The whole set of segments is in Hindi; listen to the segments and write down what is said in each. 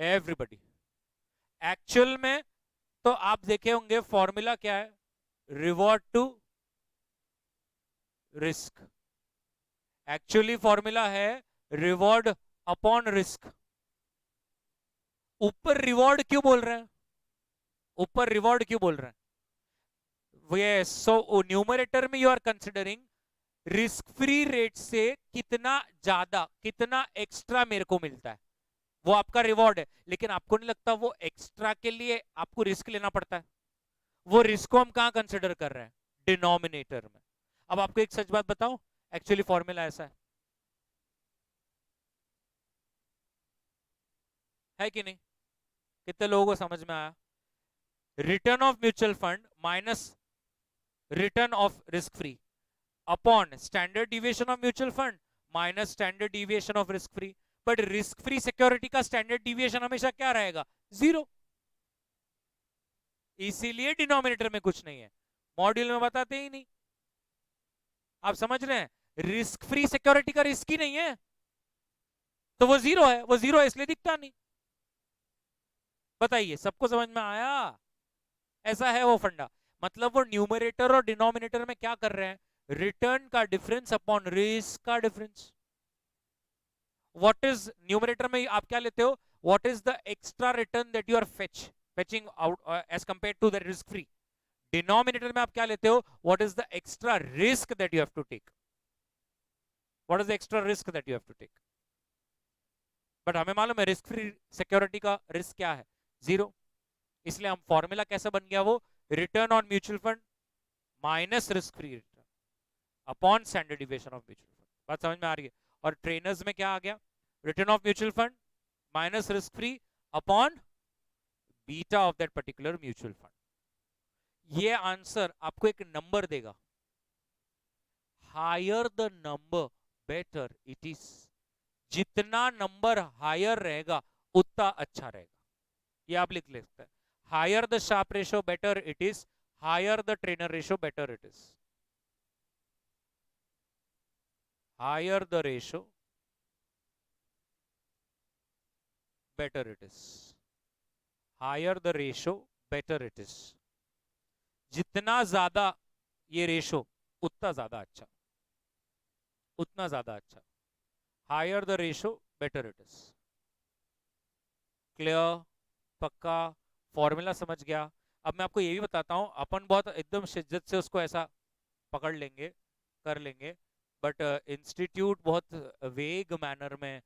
एवरीबडी। एक्चुअल में तो आप देखे होंगे फॉर्मूला क्या है, reward to risk. Actually formula है रिवॉर्ड अपॉन रिस्क। ऊपर रिवॉर्ड क्यों बोल रहे हैं, ऊपर रिवॉर्ड क्यों बोल रहे हैं, ये सो न्यूमरेटर में you are considering risk free rate से कितना ज्यादा, कितना एक्स्ट्रा मेरे को मिलता है, वो आपका रिवॉर्ड है। लेकिन आपको नहीं लगता वो एक्स्ट्रा के लिए आपको रिस्क लेना पड़ता है? वो रिस्क को हम कहां कंसिडर कर रहे हैं, डिनोमिनेटर में। अब आपको एक सच बात बताऊं, एक्चुअली फॉर्मूला ऐसा है कि नहीं? कितने लोगों को समझ में आया? Return of mutual fund minus return of risk free upon standard deviation of mutual fund minus standard deviation of risk free. But risk free security का स्टैंडर्ड डिविएशन हमेशा क्या रहेगा, जीरो। इसीलिए डिनोमिनेटर में कुछ नहीं है, मॉड्यूल में बताते ही नहीं। आप समझ रहे हैं, रिस्क फ्री सिक्योरिटी का रिस्क ही नहीं है, तो वो जीरो है, वो जीरो है इसलिए दिखता नहीं। बताइए, सबको समझ में आया? ऐसा है वो फंडा। मतलब वो न्यूमरेटर और डिनोमिनेटर में क्या कर रहे हैं, रिटर्न का डिफरेंस अपॉन रिस्क का डिफरेंस। व्हाट इज न्यूमरेटर में आप क्या लेते हो, what is the extra return that you are fetching out as compare to the risk free. Denominator में आप क्या लेते हो, what is the extra risk that you have to take, what is the extra risk that you have to take. But हमें मालूम है रिस्क फ्री सिक्योरिटी का रिस्क क्या है, जीरो। इसलिए हम फॉर्मूला कैसा बन गया, वो return on mutual fund minus risk free return upon standard deviation of mutual fund. बात समझ में आ रही है? और ट्रेनर्स में क्या आ गया, return of mutual fund minus risk free upon beta of that particular mutual fund. ये आंसर आपको एक नंबर देगा, higher the number better it is. जितना नंबर हायर रहेगा उतना अच्छा रहेगा, ये आप लिख लेते हैं। Higher the Sharpe ratio better it is, higher the Treynor ratio better it is. Higher the ratio better it is, higher the ratio better it is। जितना ज्यादा ये रेशो उतना ज्यादा अच्छा, उतना ज्यादा अच्छा। Higher the ratio better it is. Clear? पक्का? फॉर्मूला समझ गया? अब मैं आपको ये भी बताता हूं, अपन बहुत एकदम शिद्दत से उसको ऐसा पकड़ लेंगे, कर लेंगे, बट इंस्टीट्यूट बहुत वेग मैनर में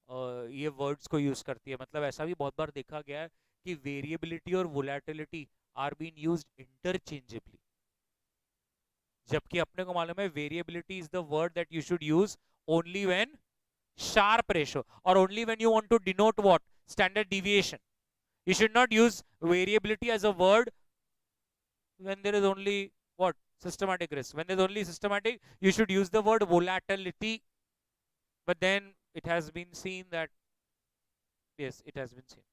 ये वर्ड्स को यूज करती है। मतलब ऐसा भी बहुत बार देखा गया है कि वेरिएबिलिटी और volatility are been used interchangeably, जबकि अपने को मालूम है variability is the word that you should use only when sharp ratio, or only when you want to denote what, standard deviation. You should not use variability as a word when there is only what, systematic risk. When there is only systematic, you should use the word volatility. But then it has been seen that yes, it has been seen,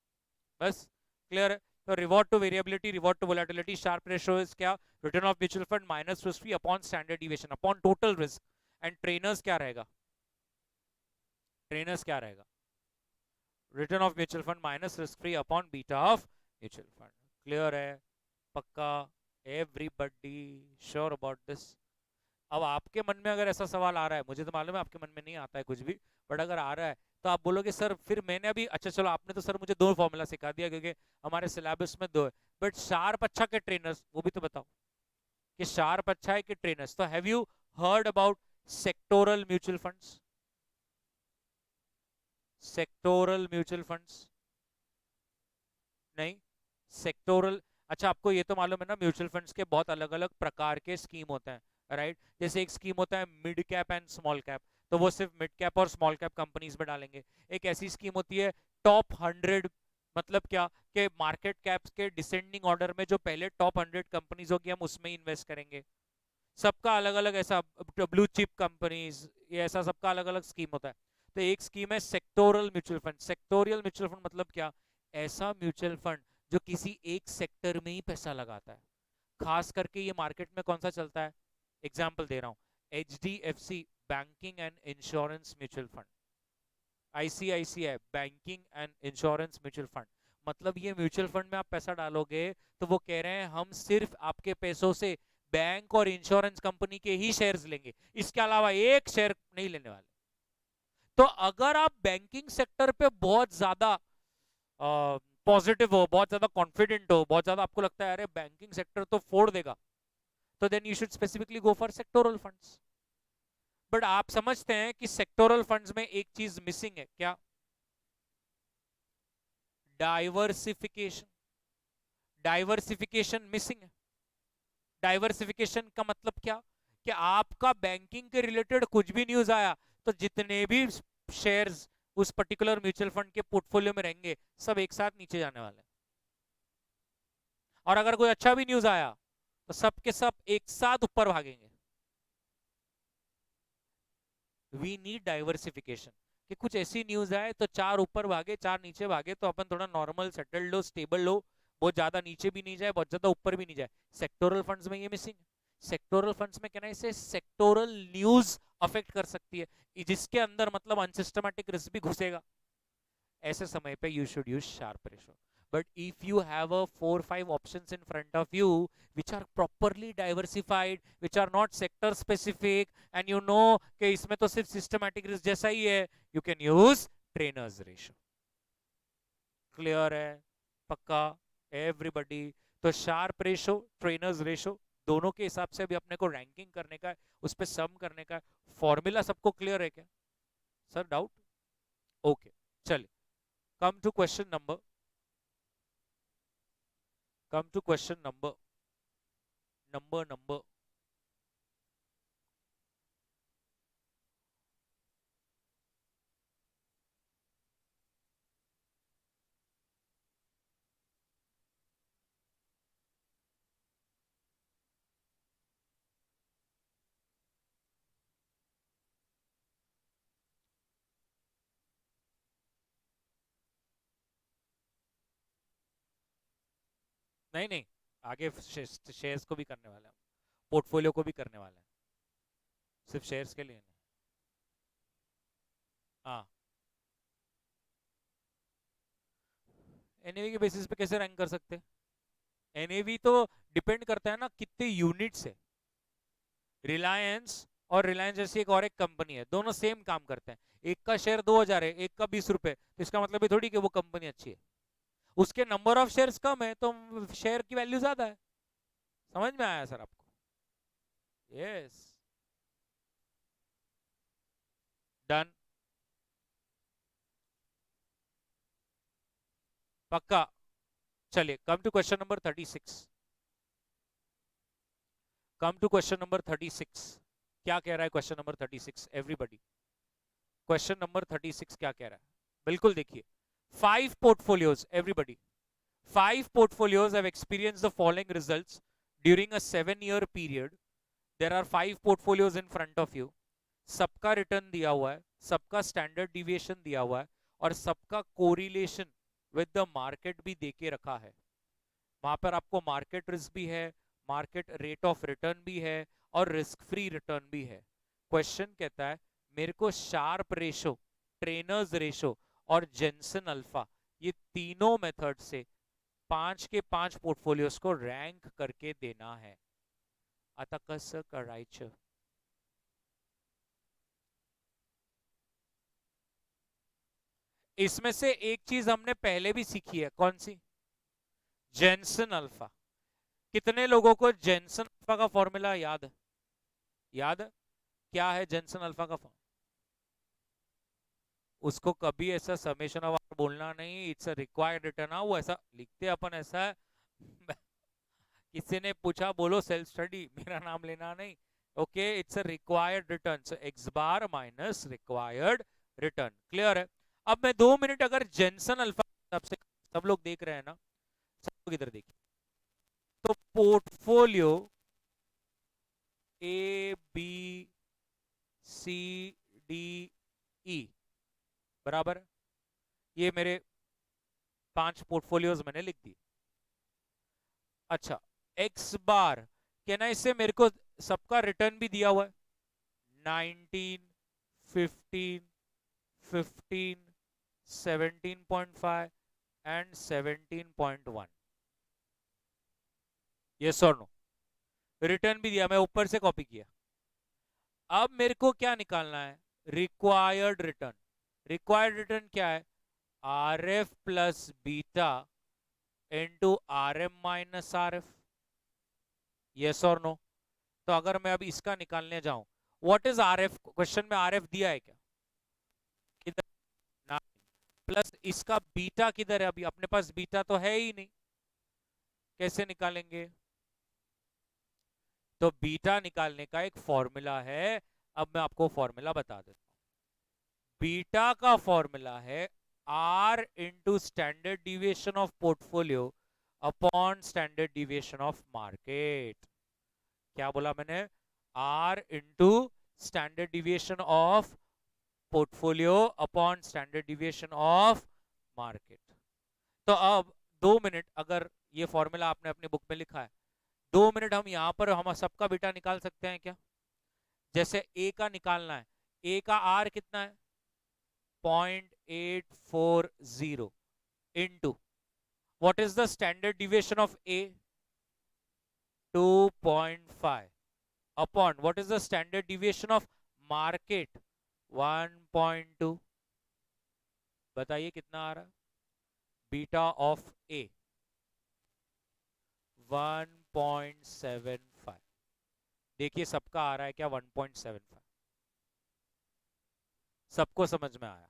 बस clear है? तो reward to variability, reward to volatility, Sharpe ratio is क्या, return of mutual fund minus risk free upon standard deviation upon total risk. And Treynor's क्या रहेगा, ट्रेनर्स क्या रहेगा, return of mutual fund minus risk free upon beta of mutual fund. Clear है? पक्का? Everybody sure about this? अब आपके मन में अगर ऐसा सवाल आ रहा है, मुझे तो मालूम है आपके मन में नहीं आता है कुछ भी, बट अगर आ रहा है तो आप बोलोगे सर फिर मैंने अभी, अच्छा चलो आपने तो सर मुझे दो फॉर्मूला सिखा दिया क्योंकि हमारे सिलेबस में दो है, बट शार्प अच्छा के ट्रेनर्स वो भी तो बताओ कि शार्प अच्छा है कि ट्रेनर्स। तो have you heard about sectoral mutual funds, sectoral mutual funds? नहीं, सेक्टोरल, अच्छा आपको ये तो मालूम है ना म्यूचुअल फंड्स के बहुत अलग अलग प्रकार के स्कीम होते हैं, राइट? जैसे एक स्कीम होता है mid cap and small cap, तो वो सिर्फ मिड कैप और स्मॉल कैप कंपनीज में डालेंगे। एक ऐसी स्कीम होती है टॉप 100, मतलब क्या कि मार्केट कैप्स के डिसेंडिंग ऑर्डर में जो पहले टॉप 100 कंपनीज होगी हम उसमें इन्वेस्ट करेंगे। सबका अलग अलग ऐसा, ब्लू चिप कंपनीज, ये ऐसा सबका अलग अलग स्कीम होता है। तो एक स्कीम है sectoral mutual fund. Sectoral mutual fund मतलब क्या, ऐसा म्यूचुअल फंड जो किसी एक सेक्टर में ही पैसा लगाता है। खास करके ये मार्केट में कौन सा चलता है, एग्जाम्पल दे रहा हूं, HDFC banking and insurance mutual fund, ICICI banking and insurance mutual fund, मतलब ये म्यूचुअल फंड में आप पैसा डालोगे तो वो कह रहे हैं हम सिर्फ आपके पैसों से बैंक और इंश्योरेंस कंपनी के ही शेयर्स लेंगे, इसके अलावा एक शेयर नहीं लेने वाले। तो अगर आप बैंकिंग सेक्टर पे बहुत ज्यादा पॉजिटिव हो, बहुत ज्यादा कॉन्फिडेंट हो, बहुत ज्यादा आपको लगता है अरे बैंकिंग सेक्टर तो फोड़ देगा, तो then you should specifically go for sectoral funds. But आप समझते हैं कि सेक्टोरल फंड्स में एक चीज मिसिंग है, क्या? डाइवर्सिफिकेशन। डाइवर्सिफिकेशन मिसिंग है। डाइवर्सिफिकेशन का मतलब क्या? कि आपका बैंकिंग के रिलेटेड कुछ भी न्यूज आया तो जितने भी शेयर्स उस पर्टिकुलर म्यूचुअल फंड के पोर्टफोलियो में रहेंगे सब एक साथ नीचे जाने वाले हैं। और अगर कोई अच्छा भी न्यूज आया तो सब के सब एक साथ ऊपर भागेंगे। वी नीड डाइवर्सिफिकेशन, कि कुछ ऐसी न्यूज आए तो चार ऊपर भागे चार नीचे भागे, तो अपन थोड़ा नॉर्मल सेटल्ड हो, स्टेबल हो, बहुत ज्यादा नीचे भी नहीं जाए बहुत ज्यादा ऊपर भी नहीं जाए। सेक्टोरल फंड्स में ये मिसिंग है। सेक्टोरल फंड्स में कहना इसे सेक्टोरल न्यूज अफेक्ट कर सकती है, जिसके अंदर मतलब अनसिस्टमैटिक रिस्क भी घुसेगा। ऐसे समय पे you should use sharp ratio. But if you have a 4-5 options in front of you which are properly diversified, which are not sector specific, and you know कि इसमें तो सिर्फ systematic risk जैसा ही है, you can use trainers ratio. Clear है? पक्का? Everybody? तो sharp ratio, trainers ratio दोनों के हिसाब से भी अपने को रैंकिंग करने का है, उस पर सम करने का है। फॉर्मूला सबको क्लियर है क्या सर? डाउट? ओके, चलिए, come to question number come to question number नहीं नहीं, आगे शेयर्स को भी करने वाले हैं, पोर्टफोलियो को भी करने वाले हैं, सिर्फ शेयर्स के लिए नहीं। हाँ, एनएवी के बेसिस पे कैसे रैंक कर सकते हैं? एनएवी तो डिपेंड करता है ना कितने यूनिट्स है। रिलायंस और रिलायंस जैसी एक और एक कंपनी है, दोनों सेम काम करते हैं, एक का शेयर 2000 है एक का 20 रुपए, तो इसका मतलब ये थोड़ी कि वो कंपनी अच्छी है। उसके नंबर ऑफ शेयर्स कम है तो शेयर की वैल्यू ज्यादा है। समझ में आया सर आपको? यस। डन। पक्का। चलिए, come to question number 36। Come to question number 36। क्या कह रहा है question number 36? Everybody, question number 36 क्या कह रहा है? बिल्कुल देखिए, 5 portfolios, everybody, 5 portfolios have experienced the following results during a 7-year period. There are 5 portfolios in front of you. सबका रिटर्न दिया हुआ है, सबका स्टैंडर्ड डिविएशन दिया हुआ है, और सबका कोरिलेशन विद द मार्केट भी देके रखा है। वहां पर आपको मार्केट रिस्क भी है, मार्केट रेट ऑफ रिटर्न भी है, और रिस्क फ्री रिटर्न भी है। क्वेश्चन कहता है मेरे को शार्प रेशो, ट्रेनर्स रेशो और जेंसन अल्फा, ये तीनों मेथड से 5 के 5 पोर्टफोलियोज को रैंक करके देना है। आता कसं करायचं? इसमें से एक चीज हमने पहले भी सीखी है, कौन सी? Jensen alpha. कितने लोगों को जेंसन अल्फा का फॉर्मूला याद है? याद है? क्या है जेंसन अल्फा का फॉर्मूला? उसको कभी ऐसा समेशन ऑफ आर बोलना नहीं, इट्स अ रिक्वायर्ड रिटर्न। वो ऐसा लिखते अपन ऐसा है किसी ने पूछा बोलो सेल्फ स्टडी, मेरा नाम लेना नहीं। Okay, it's a required return, so x bar minus required return. Clear है? अब मैं 2 मिनट अगर जेंसन अल्फा सबसे, सब लोग देख रहे हैं ना, सब लोग इधर देखिए, तो portfolio A B C D E बराबर, ये मेरे 5 पोर्टफोलियोज मैंने लिख दी। अच्छा, एक्स बार कहना, इससे मेरे को सबका रिटर्न भी दिया हुआ है, 19, 15, 15, 17.5 एंड 17.1। यस और नो? रिटर्न भी दिया, मैं ऊपर से कॉपी किया। अब मेरे को क्या निकालना है? Required return. रिक्वायर्ड रिटर्न क्या है? R F plus beta into R M minus R F. Yes और नो? तो अगर मैं अब इसका निकालने जाऊं, what is R F? Question में आर एफ दिया है क्या? किधर? ना। प्लस इसका बीटा किधर है? अभी अपने पास बीटा तो है ही नहीं, कैसे निकालेंगे? तो बीटा निकालने का एक फॉर्मूला है। अब मैं आपको फॉर्मूला बता देता हूं। बीटा का फॉर्मूला है R into standard deviation of portfolio upon standard deviation of market. क्या बोला मैंने? R into standard deviation of portfolio upon standard deviation of market. तो अब 2 मिनट, अगर ये फॉर्मूला आपने अपनी बुक में लिखा है, 2 मिनट हम यहां पर हम सबका बीटा निकाल सकते हैं क्या? जैसे ए का निकालना है, ए का आर कितना है? 0.840 into what is the standard deviation of A? 2.5 upon what is the standard deviation of market? 1.2। बताइए कितना आ रहा है? बीटा ऑफ ए 1.75। देखिए सबका आ रहा है क्या? 1.75। सबको समझ में आया?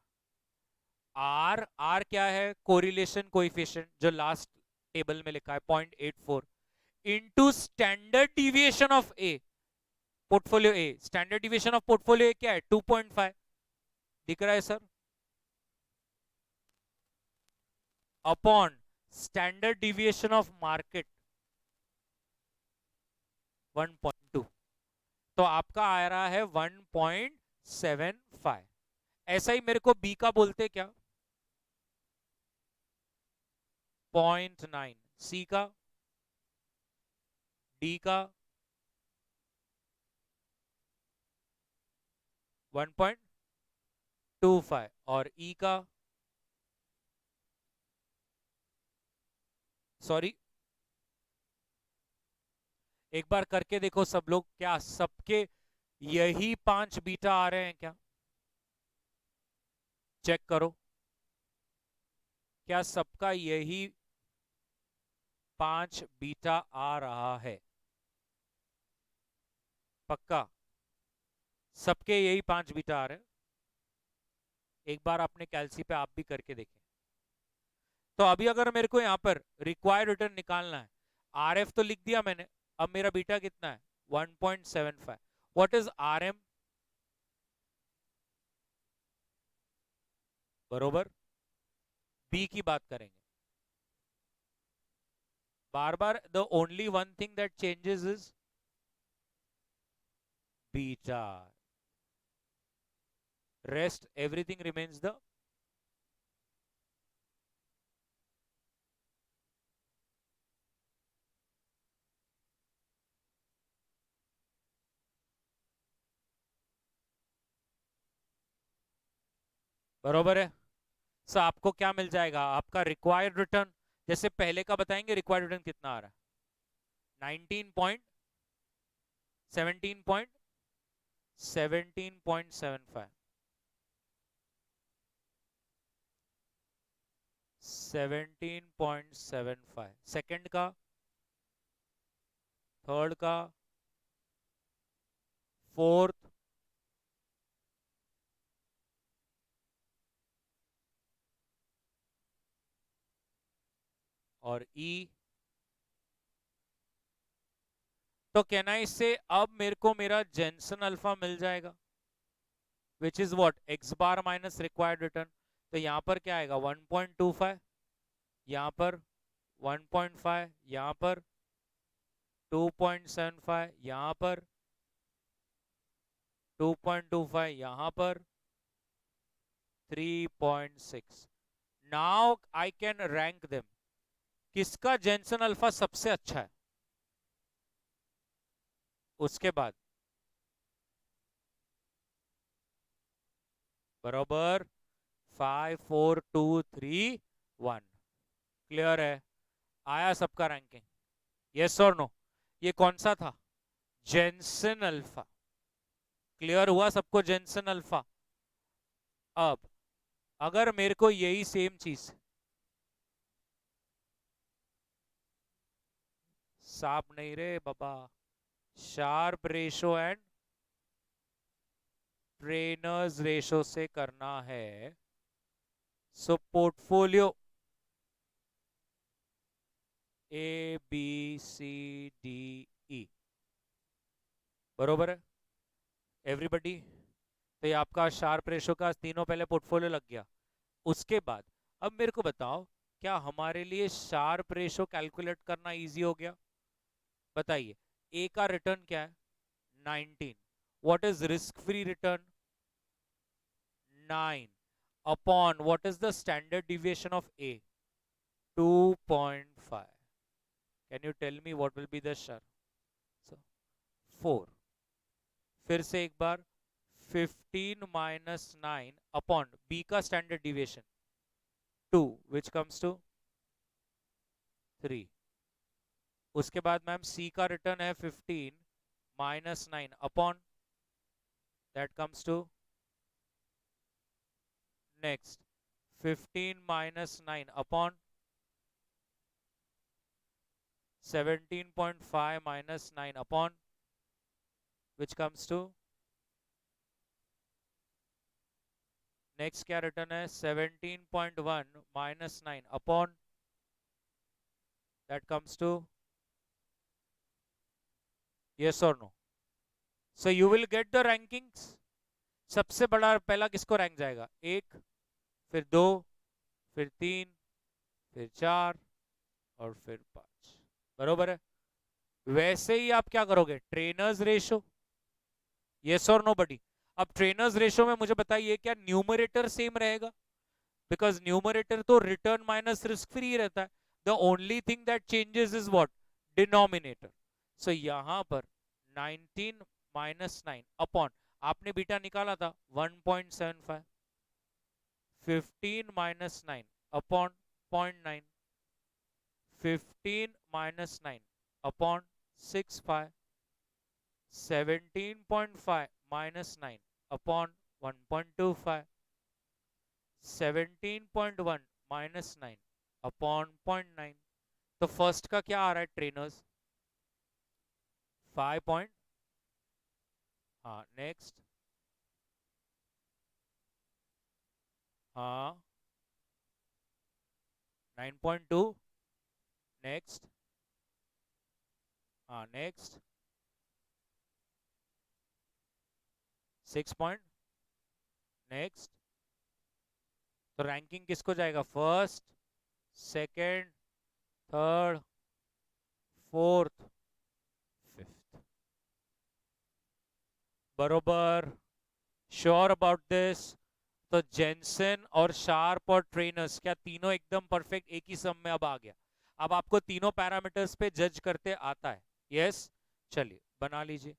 आर, आर क्या है? कोरिलेशन कोएफिशिएंट, जो लास्ट टेबल में लिखा है 0.84 into standard deviation of A, portfolio A. Standard deviation of portfolio A क्या है? 2.5। दिख रहा है sir? Upon standard deviation of market 1.2। तो आपका आ रहा है 1.75। ऐसा ही मेरे को बी का बोलते क्या? 0.9। सी का? डी का? 1.25। और ई का? सॉरी, एक बार करके देखो सब लोग, क्या सबके यही 5 बीटा आ रहे हैं क्या? चेक करो, क्या सबका यही 5 बीटा आ रहा है? पक्का सबके यही 5 बीटा आ रहे हैं? एक बार अपने कैलसी पे आप भी करके देखें। तो अभी अगर मेरे को यहां पर रिक्वायर्ड रिटर्न निकालना है, आर एफ तो लिख दिया मैंने, अब मेरा बीटा कितना है? 1.75। What is R M? बरोबर बी की बात करेंगे। बार बार the only one thing that changes is beta, rest everything remains the बरोबर है। सो आपको क्या मिल जाएगा? आपका रिक्वायर्ड रिटर्न, जैसे पहले का बताएंगे, रिक्वायर्ड रिटर्न कितना आ रहा है? 17.75। 17.75 सेकंड का, थर्ड का, फोर्थ, और ई। तो कहना है इससे अब मेरे को मेरा जेनसन अल्फा मिल जाएगा, which is what? X bar minus required return. तो यहां पर क्या आएगा? 1.25, यहां पर 1.5, यहां पर 2.75, यहां पर 2.25, यहां पर 3.6। Now I can rank them. किसका जेनसन अल्फा सबसे अच्छा है? उसके बाद बराबर 5 4 2 3 1। क्लियर है? आया सबका रैंकिंग? यस और नो? ये कौन सा था? Jensen alpha. क्लियर हुआ सबको जेंसन अल्फा? अब अगर मेरे को यही सेम चीज, साफ नहीं रे बाबा, Sharpe ratio and Treynor's ratio से करना है, so portfolio A B C D E, बरोबर है एवरीबडी? तो ये आपका शार्प रेशो का तीनों पहले पोर्टफोलियो लग गया। उसके बाद अब मेरे को बताओ, क्या हमारे लिए शार्प रेशो कैलकुलेट करना इजी हो गया? बताइए। ए का रिटर्न क्या है? 19। What is risk free return? 9 upon what is the standard deviation of A? 2.5। Can you tell me what will be the Sharpe? 4। फिर से एक बार, 15 माइनस 9 अपॉन बी का standard deviation 2 which comes to 3। उसके बाद मैम सी का रिटर्न है 15 minus 9 upon, that comes to next 15 minus 9 upon 17.5 minus 9 upon which comes to next क्या रिटर्न है? 17.1 minus 9 upon, that comes to yes और no? So you will get the rankings. सबसे बड़ा पहला किसको रैंक जाएगा? 1, फिर 2, फिर 3, फिर 4 और फिर 5। बरोबर है? वैसे ही आप क्या करोगे? ट्रेनर्स रेशो, यस और नो बडी? अब ट्रेनर्स रेशो में मुझे बताइए, क्या न्यूमरेटर सेम रहेगा? बिकॉज न्यूमरेटर तो रिटर्न माइनस रिस्क फ्री रहता है। The only thing that changes is what? Denominator. So यहां पर 19 माइनस 9 अपॉन, आपने बीटा निकाला था 1.75, 15 minus 9 upon 0.9, 15 minus 9 upon 6.5, 17.5 minus 9 upon 1.25, 17.1 minus 9 upon 0.9। तो फर्स्ट का क्या आ रहा है ट्रेनर्स? 5 पॉइंट, हाँ नेक्स्ट, हाँ 9.2 नेक्स्ट, हाँ नेक्स्ट 6 पॉइंट नेक्स्ट। तो रैंकिंग किसको जाएगा? First, second, third, fourth, fifth. बरोबर? Sure about this? तो जेंसन और शार्प और ट्रेनर्स क्या तीनों एकदम परफेक्ट एक ही सम में अब आ गया? अब आपको तीनों पैरामीटर्स पे जज करते आता है? यस। चलिए बना लीजिए।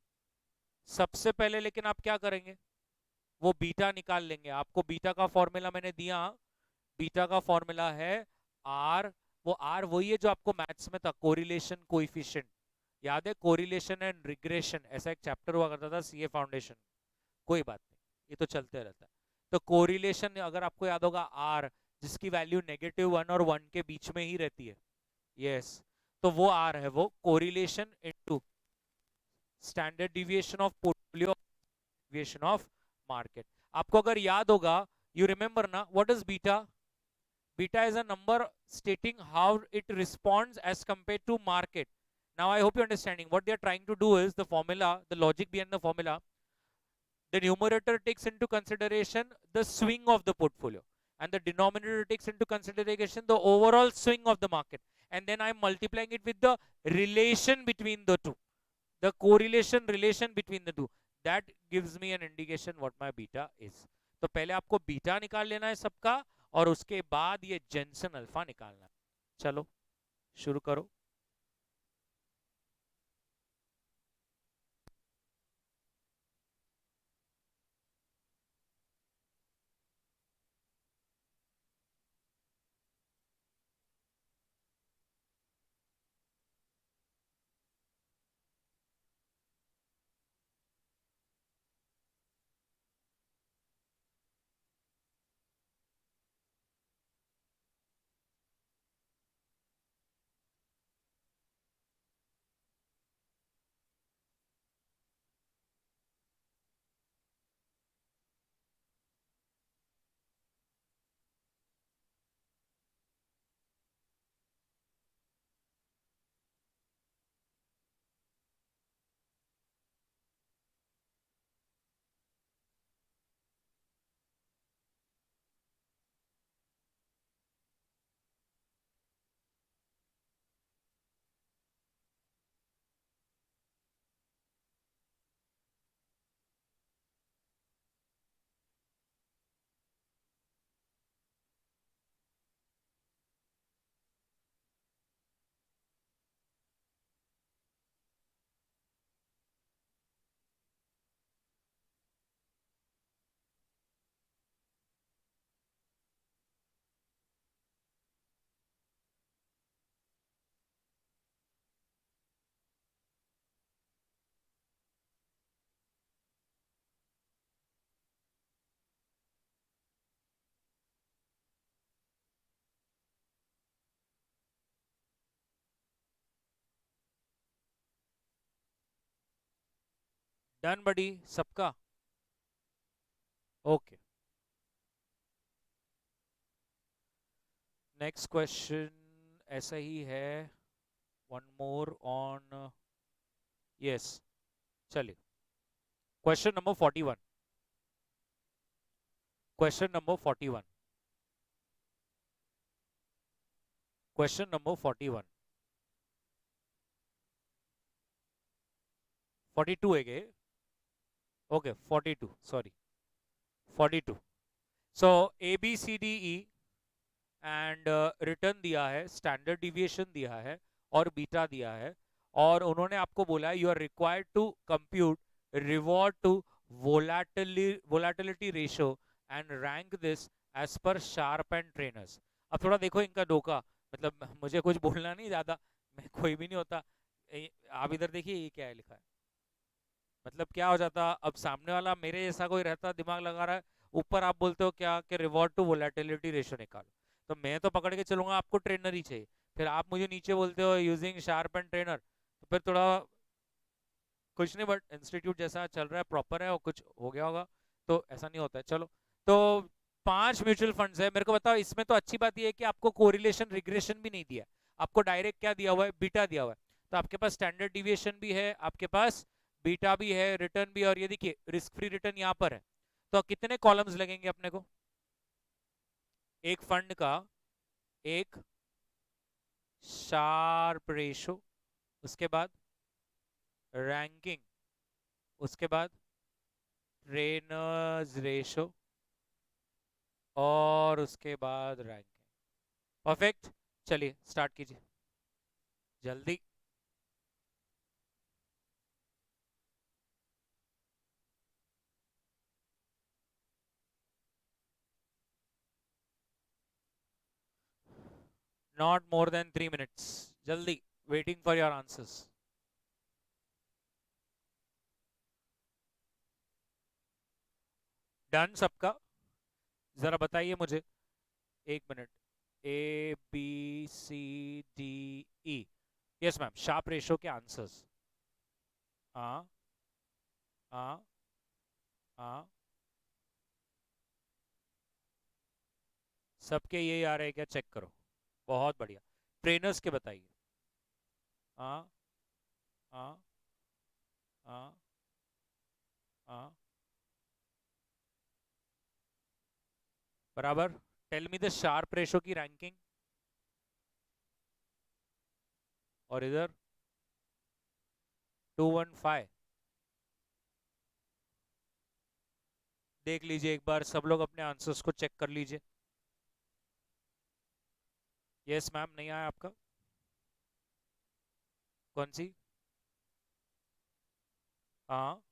सबसे पहले लेकिन आप क्या करेंगे? वो बीटा निकाल लेंगे। आपको बीटा का फॉर्मूला मैंने दिया। बीटा का फॉर्मूला है आर, वो आर वही है जो आपको मैथ्स में था, कोरिलेशन कोएफिशिएंट। याद है? कोरिलेशन एंड रिग्रेशन, ऐसा एक चैप्टर हुआ करता था सीए फाउंडेशन। कोई बात नहीं, ये तो चलते रहता है। तो कोरिलेशन अगर आपको याद होगा, आर जिसकी वैल्यू -1 और 1 के बीच में ही रहती है, यस, तो वो आर है, वो correlation into standard deviation of portfolio, deviation of market. आपको अगर याद होगा, यू रिमेंबर ना, what is beta? Beta is a number stating how it responds as compared to market. Now I hope you're understanding. What they're trying to do is the formula, the logic behind the formula. The numerator takes into consideration the swing of the portfolio, and the denominator takes into consideration the overall swing of the market. And then I'm multiplying it with the relation between the two, the correlation relation between the two. That gives me an indication what my beta is. तो पहले आपको बीटा निकाल लेना है सबका, और उसके बाद ये जेंसन अल्फा निकालना है। चलो शुरू करो। डन बडी सबका? ओके, नेक्स्ट क्वेश्चन ऐसा ही है, वन मोर ऑन, यस, चलिए question number 41। Question number 41। Question number 41। 42 है क्या? Okay 42, sorry 42। So A B C D E and return दिया है, स्टैंडर्ड डिविएशन दिया है और बीटा दिया है, और उन्होंने आपको बोला है you are required to compute reward to volatility ratio and rank this as per Sharpe and Treynor's. अब थोड़ा देखो इनका धोखा, मतलब मुझे कुछ बोलना नहीं ज्यादा, मैं कोई भी नहीं होता। आप इधर देखिए ये क्या है लिखा है, मतलब क्या हो जाता, अब सामने वाला मेरे जैसा कोई रहता दिमाग लगा रहा है, ऊपर आप बोलते हो क्या कि रिवॉर्ड टू वोलेटिलिटी रेशियो निकालो, तो मैं तो पकड़ के चलूंगा आपको ट्रेनर ही चाहिए, फिर आप मुझे नीचे बोलते हो यूजिंग शार्प एंड ट्रेनर, तो फिर थोड़ा कुछ नहीं, बट इंस्टीट्यूट जैसा चल रहा है प्रॉपर है और कुछ हो गया होगा, तो ऐसा नहीं होता है। चलो, तो 5 म्यूचुअल फंड्स है, मेरे को बताओ इसमें तो अच्छी बात यह है कि आपको कोरिलेशन रिग्रेशन भी नहीं दिया, आपको डायरेक्ट क्या दिया हुआ है, बीटा दिया हुआ है, तो आपके पास स्टैंडर्ड डिविएशन भी है, आपके पास बीटा भी है, रिटर्न भी है, और ये देखिए रिस्क फ्री रिटर्न यहाँ पर है। तो कितने कॉलम्स लगेंगे अपने को एक फंड का? एक शार्प रेशो, उसके बाद रैंकिंग, उसके बाद ट्रेनर्स रेशो, और उसके बाद रैंकिंग। परफेक्ट, चलिए स्टार्ट कीजिए जल्दी। नॉट मोर देन 3 मिनट्स, जल्दी, waiting for your answers. Done सबका? जरा बताइए मुझे, 1 minute. A B C D E, yes ma'am, Sharpe ratio के आंसर्स। हाँ हाँ हाँ, सबके यही आ रहे हैं क्या? चेक करो, बहुत बढ़िया। ट्रेनर्स के बताइए। हाँ हाँ हाँ हाँ, बराबर। Tell me the Sharpe ratio की रैंकिंग, और इधर 215। देख लीजिए एक बार, सब लोग अपने आंसर्स को चेक कर लीजिए। यस मैम, नहीं आया आपका? कौन सी? हाँ,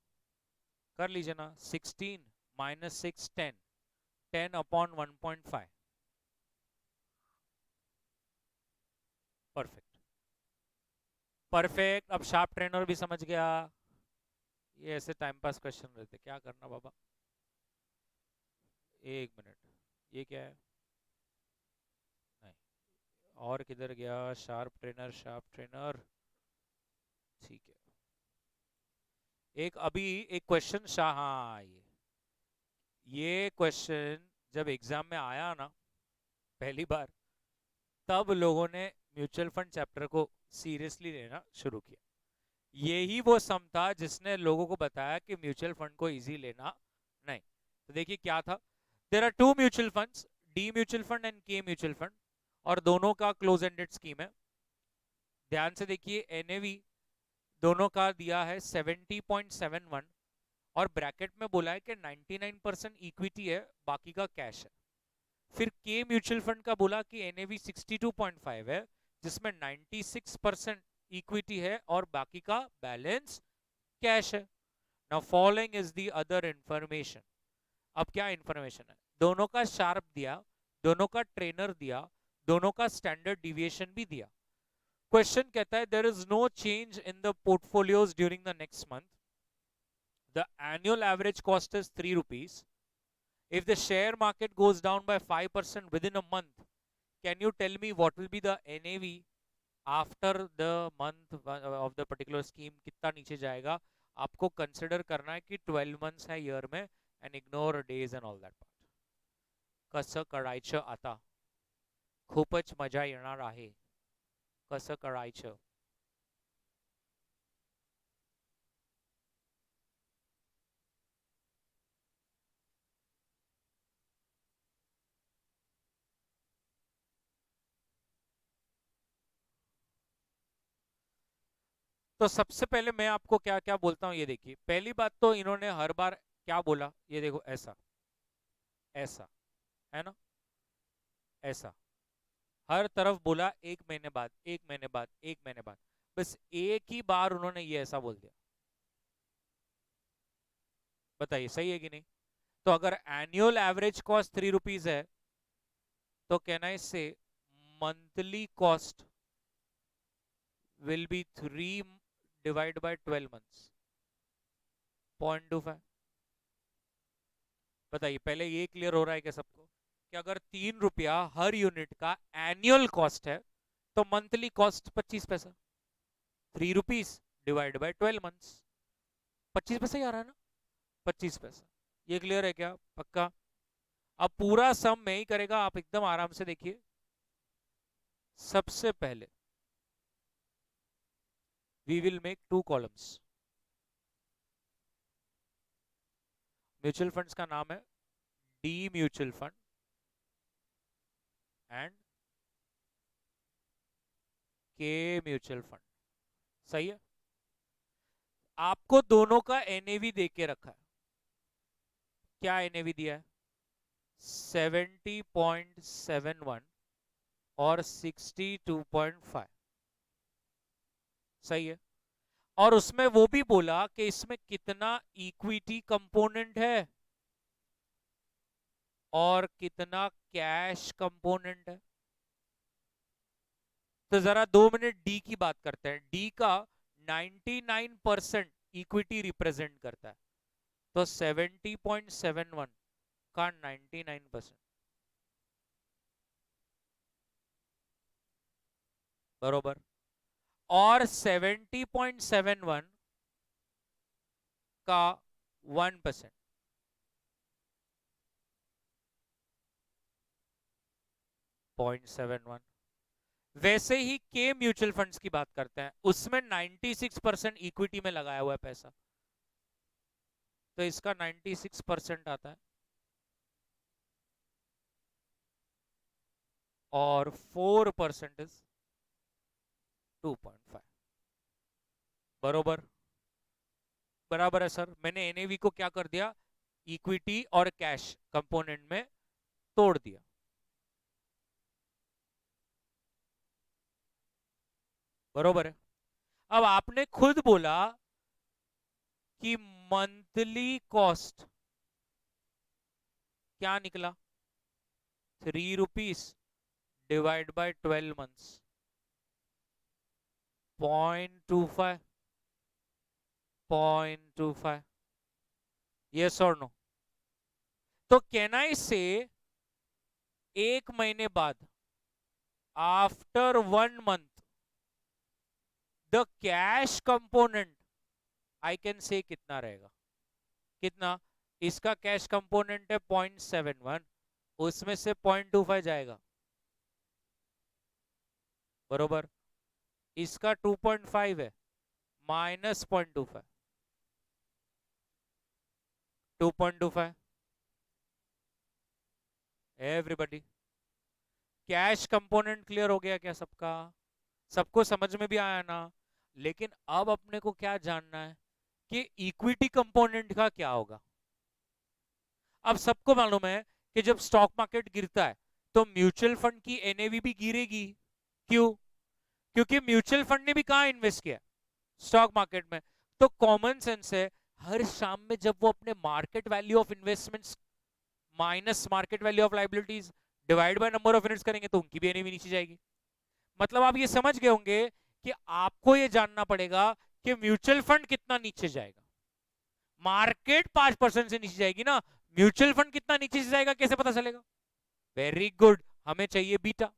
कर लीजिए ना, 16 -6 10, 10/1.5। Perfect, perfect. अब शार्प ट्रेनर भी समझ गया। ये ऐसे टाइम पास क्वेश्चन रहते, क्या करना बाबा। 1 मिनट, ये क्या है? नहीं, और किधर गया शार्प ट्रेनर, शार्प ट्रेनर, ठीक है। एक अभी एक क्वेश्चन शाह, हाँ ये क्वेश्चन जब एग्जाम में आया ना पहली बार, तब लोगों ने म्यूचुअल फंड चैप्टर को सीरियसली लेना शुरू किया। यही वो सम था जिसने लोगों को बताया कि म्यूचुअल फंड को इजी लेना नहीं। तो देखिए क्या था, there are two mutual funds, D mutual fund and K mutual fund, और दोनों का क्लोज एंडेड स्कीम है। ध्यान से देखिए, एनएवी दोनों का दिया है 70.71, और ब्रैकेट में बोला है कि 99% इक्विटी है, बाकी का कैश है। फिर के म्यूचुअल फंड का बोला कि एनएवी 62.5 है, जिसमें 96% इक्विटी है और बाकी का बैलेंस कैश है। Now following is the other information. अब क्या इंफॉर्मेशन है? दोनों का शार्प दिया, दोनों का ट्रेनर दिया, दोनों का स्टैंडर्ड डिविएशन भी दिया। क्वेश्चन कहता है there is no change in the portfolios during the next month, the annual average cost is 3 rupees. If the share market goes down by 5% within a month, can you tell me what will be the NAV after the month of the particular scheme? कितना नीचे जाएगा आपको कंसिडर करना है कि 12 मंथ्स है ईयर में, and ignore days and all that part. कसं करायचं आता, खूपच मजा येणार आहे, कसं करायचं. तो सबसे पहले मैं आपको क्या क्या बोलता हूँ ये देखिए. पहली बात तो इन्होंने हर बार क्या बोला, ये देखो, ऐसा ऐसा, है ना, ऐसा हर तरफ बोला, 1 महीने बाद, 1 महीने बाद, 1 महीने बाद, बस एक ही बार उन्होंने ये ऐसा बोल दिया. बताइए सही है कि नहीं. तो अगर एनुअल एवरेज कॉस्ट 3 रुपीज है, तो कैन आई से monthly cost will be 3 divide by 12 months, 0.25. बताइए पहले ये क्लियर हो रहा है क्या सबको, कि अगर 3 रुपया हर यूनिट का एनुअल कॉस्ट है, तो मंथली कॉस्ट 25 पैसा. 3 रुपीज डिवाइड बाय 12 मंथ्स, 25 पैसा ही आ रहा है ना, 25 पैसा. ये क्लियर है क्या, पक्का. अब पूरा सम में ही करेगा, आप एकदम आराम से देखिए. सबसे पहले we will make 2 columns. Mutual funds का नाम है D mutual fund and K mutual fund. सही है. आपको दोनों का एनएवी दे के रखा है. क्या एनएवी दिया है, 70.71 और 62.5. सही है. और उसमें वो भी बोला कि इसमें कितना इक्विटी कंपोनेंट है और कितना कैश कंपोनेंट है. तो जरा 2 मिनट डी की बात करते हैं. डी का 99% इक्विटी रिप्रेजेंट करता है. तो 70.71 का 99%, बरोबर. और 70.71 का 1%, 0.71. वैसे ही के म्यूचुअल फंड्स की बात करते हैं, उसमें 96% इक्विटी में लगाया हुआ है पैसा, तो इसका 96% आता है. और 4% इज 2.5. बरोबर. बराबर है सर. मैंने एनएवी को क्या कर दिया, इक्विटी और कैश कंपोनेंट में तोड़ दिया. बरोबर है. अब आपने खुद बोला कि मंथली कॉस्ट क्या निकला, 3 rupees divide by 12 months, 0.25. 0.25. Yes और नो. तो कैन आई से 1 महीने बाद, after 1 month, the cash component I can say कितना रहेगा, कितना. इसका कैश कंपोनेंट है 0.71, उसमें से 0.25 जाएगा, बरोबर. इसका 2.5 है, minus 0.25, 2.25. Everybody, cash component clear हो गया क्या सबका, सबको समझ में भी आया ना. लेकिन अब अपने को क्या जानना है कि इक्विटी कंपोनेंट का क्या होगा. अब सबको मालूम है कि जब स्टॉक मार्केट गिरता है तो म्यूचुअल फंड की एनएवी भी गिरेगी. क्यों, क्योंकि म्यूचुअल फंड ने भी कहां इन्वेस्ट किया, स्टॉक मार्केट में. तो कॉमन सेंस है, हर शाम में जब वो अपने market value of investments minus market value of liabilities divide by number of units करेंगे, तो उनकी भी एनएवी नीचे जाएगी. मतलब आप ये समझ गए होंगे कि आपको ये जानना पड़ेगा कि म्यूचुअल फंड कितना नीचे जाएगा. मार्केट 5% से नीचे जाएगी ना, म्यूचुअल फंड कितना नीचे जाएगा कैसे पता चलेगा. Very good. हमें चाहिए बीटा.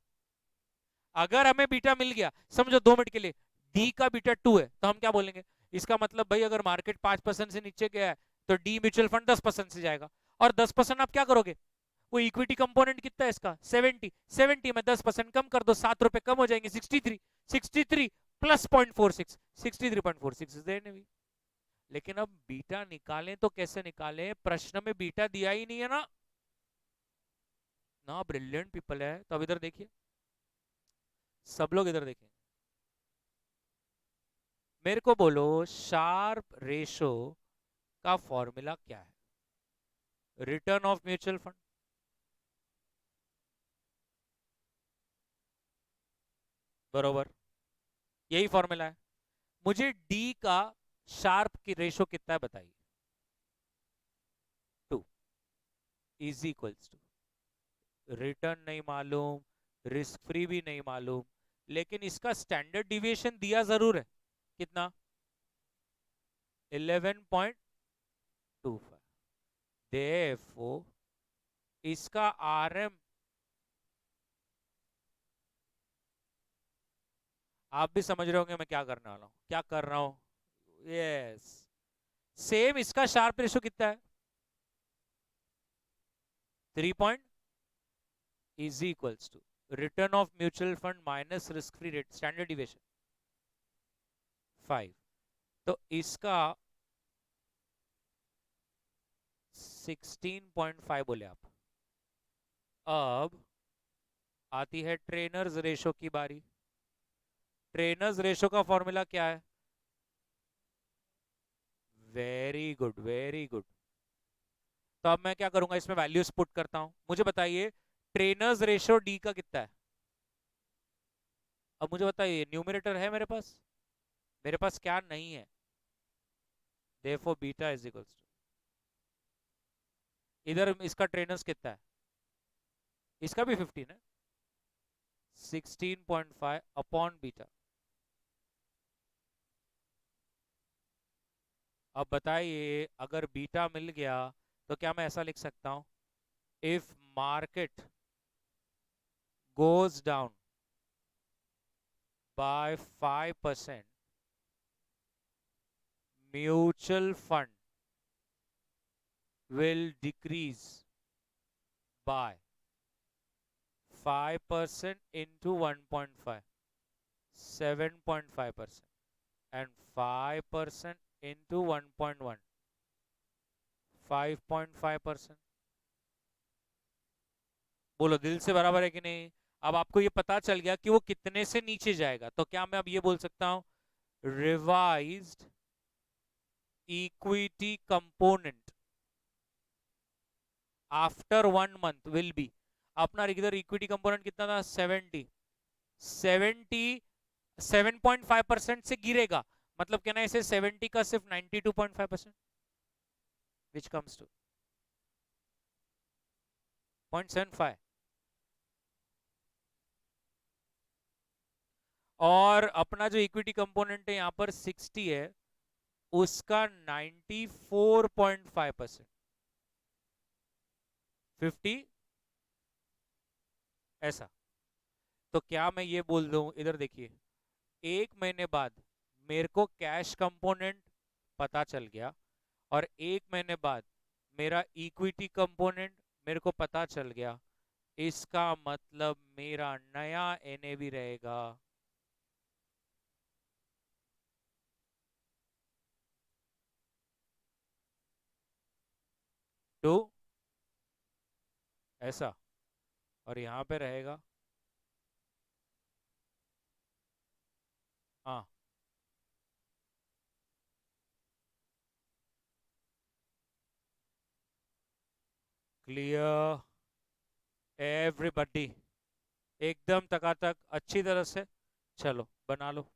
अगर हमें बीटा मिल गया, समझो 2 मिनट के लिए, डी का बीटा 2 है, तो हम क्या बोलेंगे, इसका मतलब भाई अगर मार्केट 5% से नीचे गया है तो डी म्यूचुअल फंड 10% से जाएगा। और 10% आप क्या करोगे, वो इक्विटी कंपोनेंट कितना है इसका 70, 70 में 10% कम कर दो, 7 रुपए कम हो जाएंगे, 63, 63 प्लस 0.46, 63.46 देने भी। लेकिन अब बीटा निकालें तो कैसे निकालें, प्रश्न में बीटा दिया ही नहीं है ना। ना ब्रिलियंट पीपल है तो अब इधर देखिए, सब लोग इधर देखें, मेरे को बोलो शार्प रेशो का फॉर्मूला क्या है, रिटर्न ऑफ म्यूचुअल फंड, बरोबर, यही फॉर्मूला है। मुझे डी का शार्प की रेशो कितना है बताइए, 2 इज इक्वल्स टू, रिटर्न नहीं मालूम, रिस्क फ्री भी नहीं मालूम, लेकिन इसका स्टैंडर्ड डिविएशन दिया जरूर है, कितना 11.25, देयरफॉर इसका आरएम, आप भी समझ रहे होंगे मैं क्या करने वाला हूं, क्या कर रहा हूं, यस, सेम इसका शार्प रेशो कितना है 3 point is equals to return of mutual fund minus risk free rate standard deviation 5, तो इसका 16.5 बोले आप। अब आती है ट्रेनर्स रेशो की बारी। ट्रेनर्स रेशो का फॉर्मूला क्या है, वेरी गुड वेरी गुड। तो अब मैं क्या करूंगा, इसमें वैल्यूज पुट करता हूं, मुझे बताइए ट्रेनर्स रेशो डी का कितना है। अब मुझे बताइए न्यूमरेटर है मेरे पास, मेरे पास क्या नहीं है, therefore beta is equals to, इधर इसका ट्रेनर्स कितना है, इसका भी 15 है, 16.5 अपॉन बीटा। अब बताइए अगर बीटा मिल गया तो क्या मैं ऐसा लिख सकता हूं, if market goes down by 5%, mutual fund will decrease by 5% into 1.5, 7.5%, and 5% into 1.1, 5.5%। बोलो दिल से बराबर है कि नहीं। अब आपको ये पता चल गया कि वो कितने से नीचे जाएगा, तो क्या मैं अब ये बोल सकता हूं, revised equity component after 1 month will be, अपना इधर इक्विटी कंपोनेंट कितना था 70, 7.5% से गिरेगा, मतलब कहना है इसे 70 का सिर्फ 92.5%, विच कम्स टू 0.75। और अपना जो इक्विटी कंपोनेंट है यहाँ पर 60 है, उसका 94.5%, 50 ऐसा। तो क्या मैं ये बोल दूं, इधर देखिए, 1 महीने बाद मेरे को कैश कंपोनेंट पता चल गया, और 1 महीने बाद मेरा इक्विटी कंपोनेंट मेरे को पता चल गया, इसका मतलब मेरा नया एनएवी रहेगा टू ऐसा, और यहाँ पे रहेगा, हाँ, क्लियर एवरीबॉडी, एकदम टकाटक अच्छी तरह से, चलो बना लो।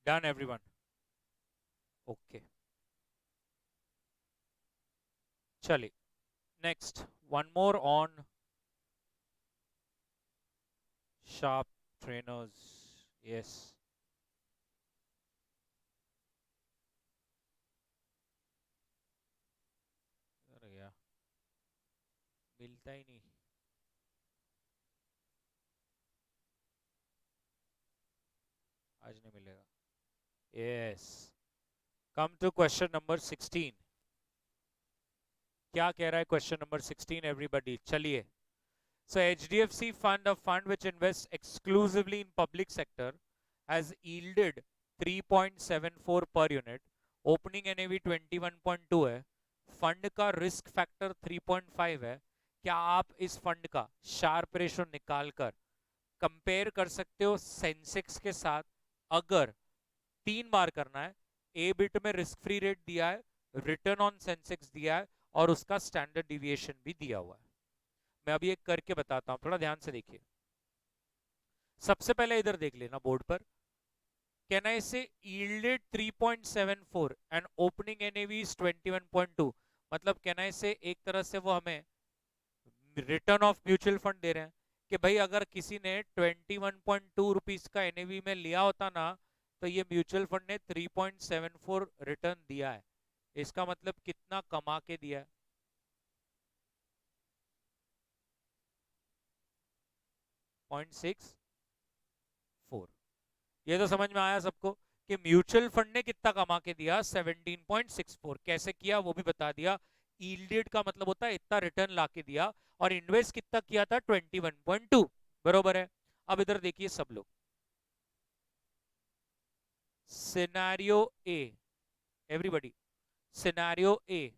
Done everyone? ओके, चलिए next, one more on Sharpe Treynor's. Yes, गया, मिलता ही नहीं। आज नहीं मिलेगा। Yes, come to question number 16। क्या कह रहा है क्वेश्चन नंबर 16 एवरीबॉडी? चलिए। So HDFC fund, a fund which invests exclusively in public sector, has yielded 3.74 per unit. Opening NAV 21.2 है। फंड का रिस्क फैक्टर 3.5 है। क्या आप इस फंड का शार्प रेशो निकालकर कंपेयर कर सकते हो सेंसेक्स के साथ? अगर 3 बार करना है, ए बिट में रिस्क फ्री रेट दिया है, रिटर्न ऑन सेंसेक्स दिया है, और उसका स्टैंडर्ड डिविएशन भी दिया हुआ है। मैं अभी एक करके बताता हूं, थोड़ा ध्यान से देखिए। सबसे पहले इधर देख लेना बोर्ड पर। कैन आई से yielded 3.74 and opening NAV is 21.2। मतलब कैन आई से एक तरह से वो हमें रिटर्न ऑफ म्यूचुअल फंड दे रहे हैं कि भाई अगर किसी ने 21.2 रुपीस का एनएवी में लिया होता ना, तो ये म्यूचुअल फंड ने 3.74 रिटर्न दिया है। इसका मतलब कितना कमा के दिया है? 0.64। ये तो समझ में आया सबको कि म्यूचुअल फंड ने कितना कमा के दिया, 17.64। कैसे किया वो भी बता दिया। यील्डेड का मतलब होता है इतना रिटर्न ला के दिया, और इन्वेस्ट कितना किया था, 21.2। बरोबर है। अब इधर देखिए सब लोग, सिनेरियो ए, एवरीबॉडी, सिनेरियो ए,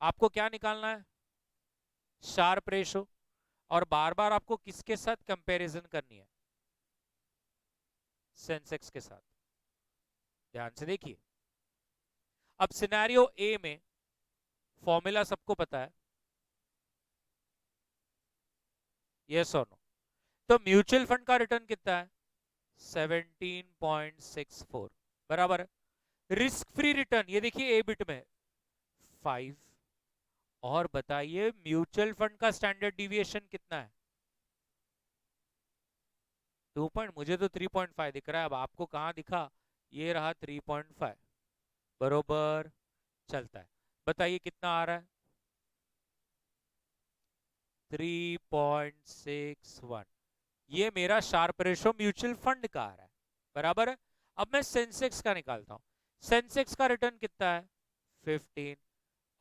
आपको क्या निकालना है? Sharpe ratio. और बार बार आपको किसके साथ कंपैरिजन करनी है? सेंसेक्स के साथ। ध्यान से देखिए। अब सिनेरियो ए में फॉर्मूला सबको पता है, यस और नो? तो म्यूचुअल फंड का रिटर्न कितना है? 17.64, बराबर है। रिस्क फ्री रिटर्न ये देखिए ए बिट में 5। और बताइए म्यूचुअल फंड का स्टैंडर्ड डिविएशन कितना है? 2 पॉइंट, मुझे तो 3.5 दिख रहा है, अब आपको कहां दिखा? ये रहा 3.5, बरोबर चलता है। बताइए कितना आ रहा है? 3.61। ये मेरा शार्प रेशो म्यूचुअल फंड का आ रहा है, बराबर है। अब मैं सेंसेक्स का निकालता हूं। सेंसेक्स का रिटर्न कितना है? 15।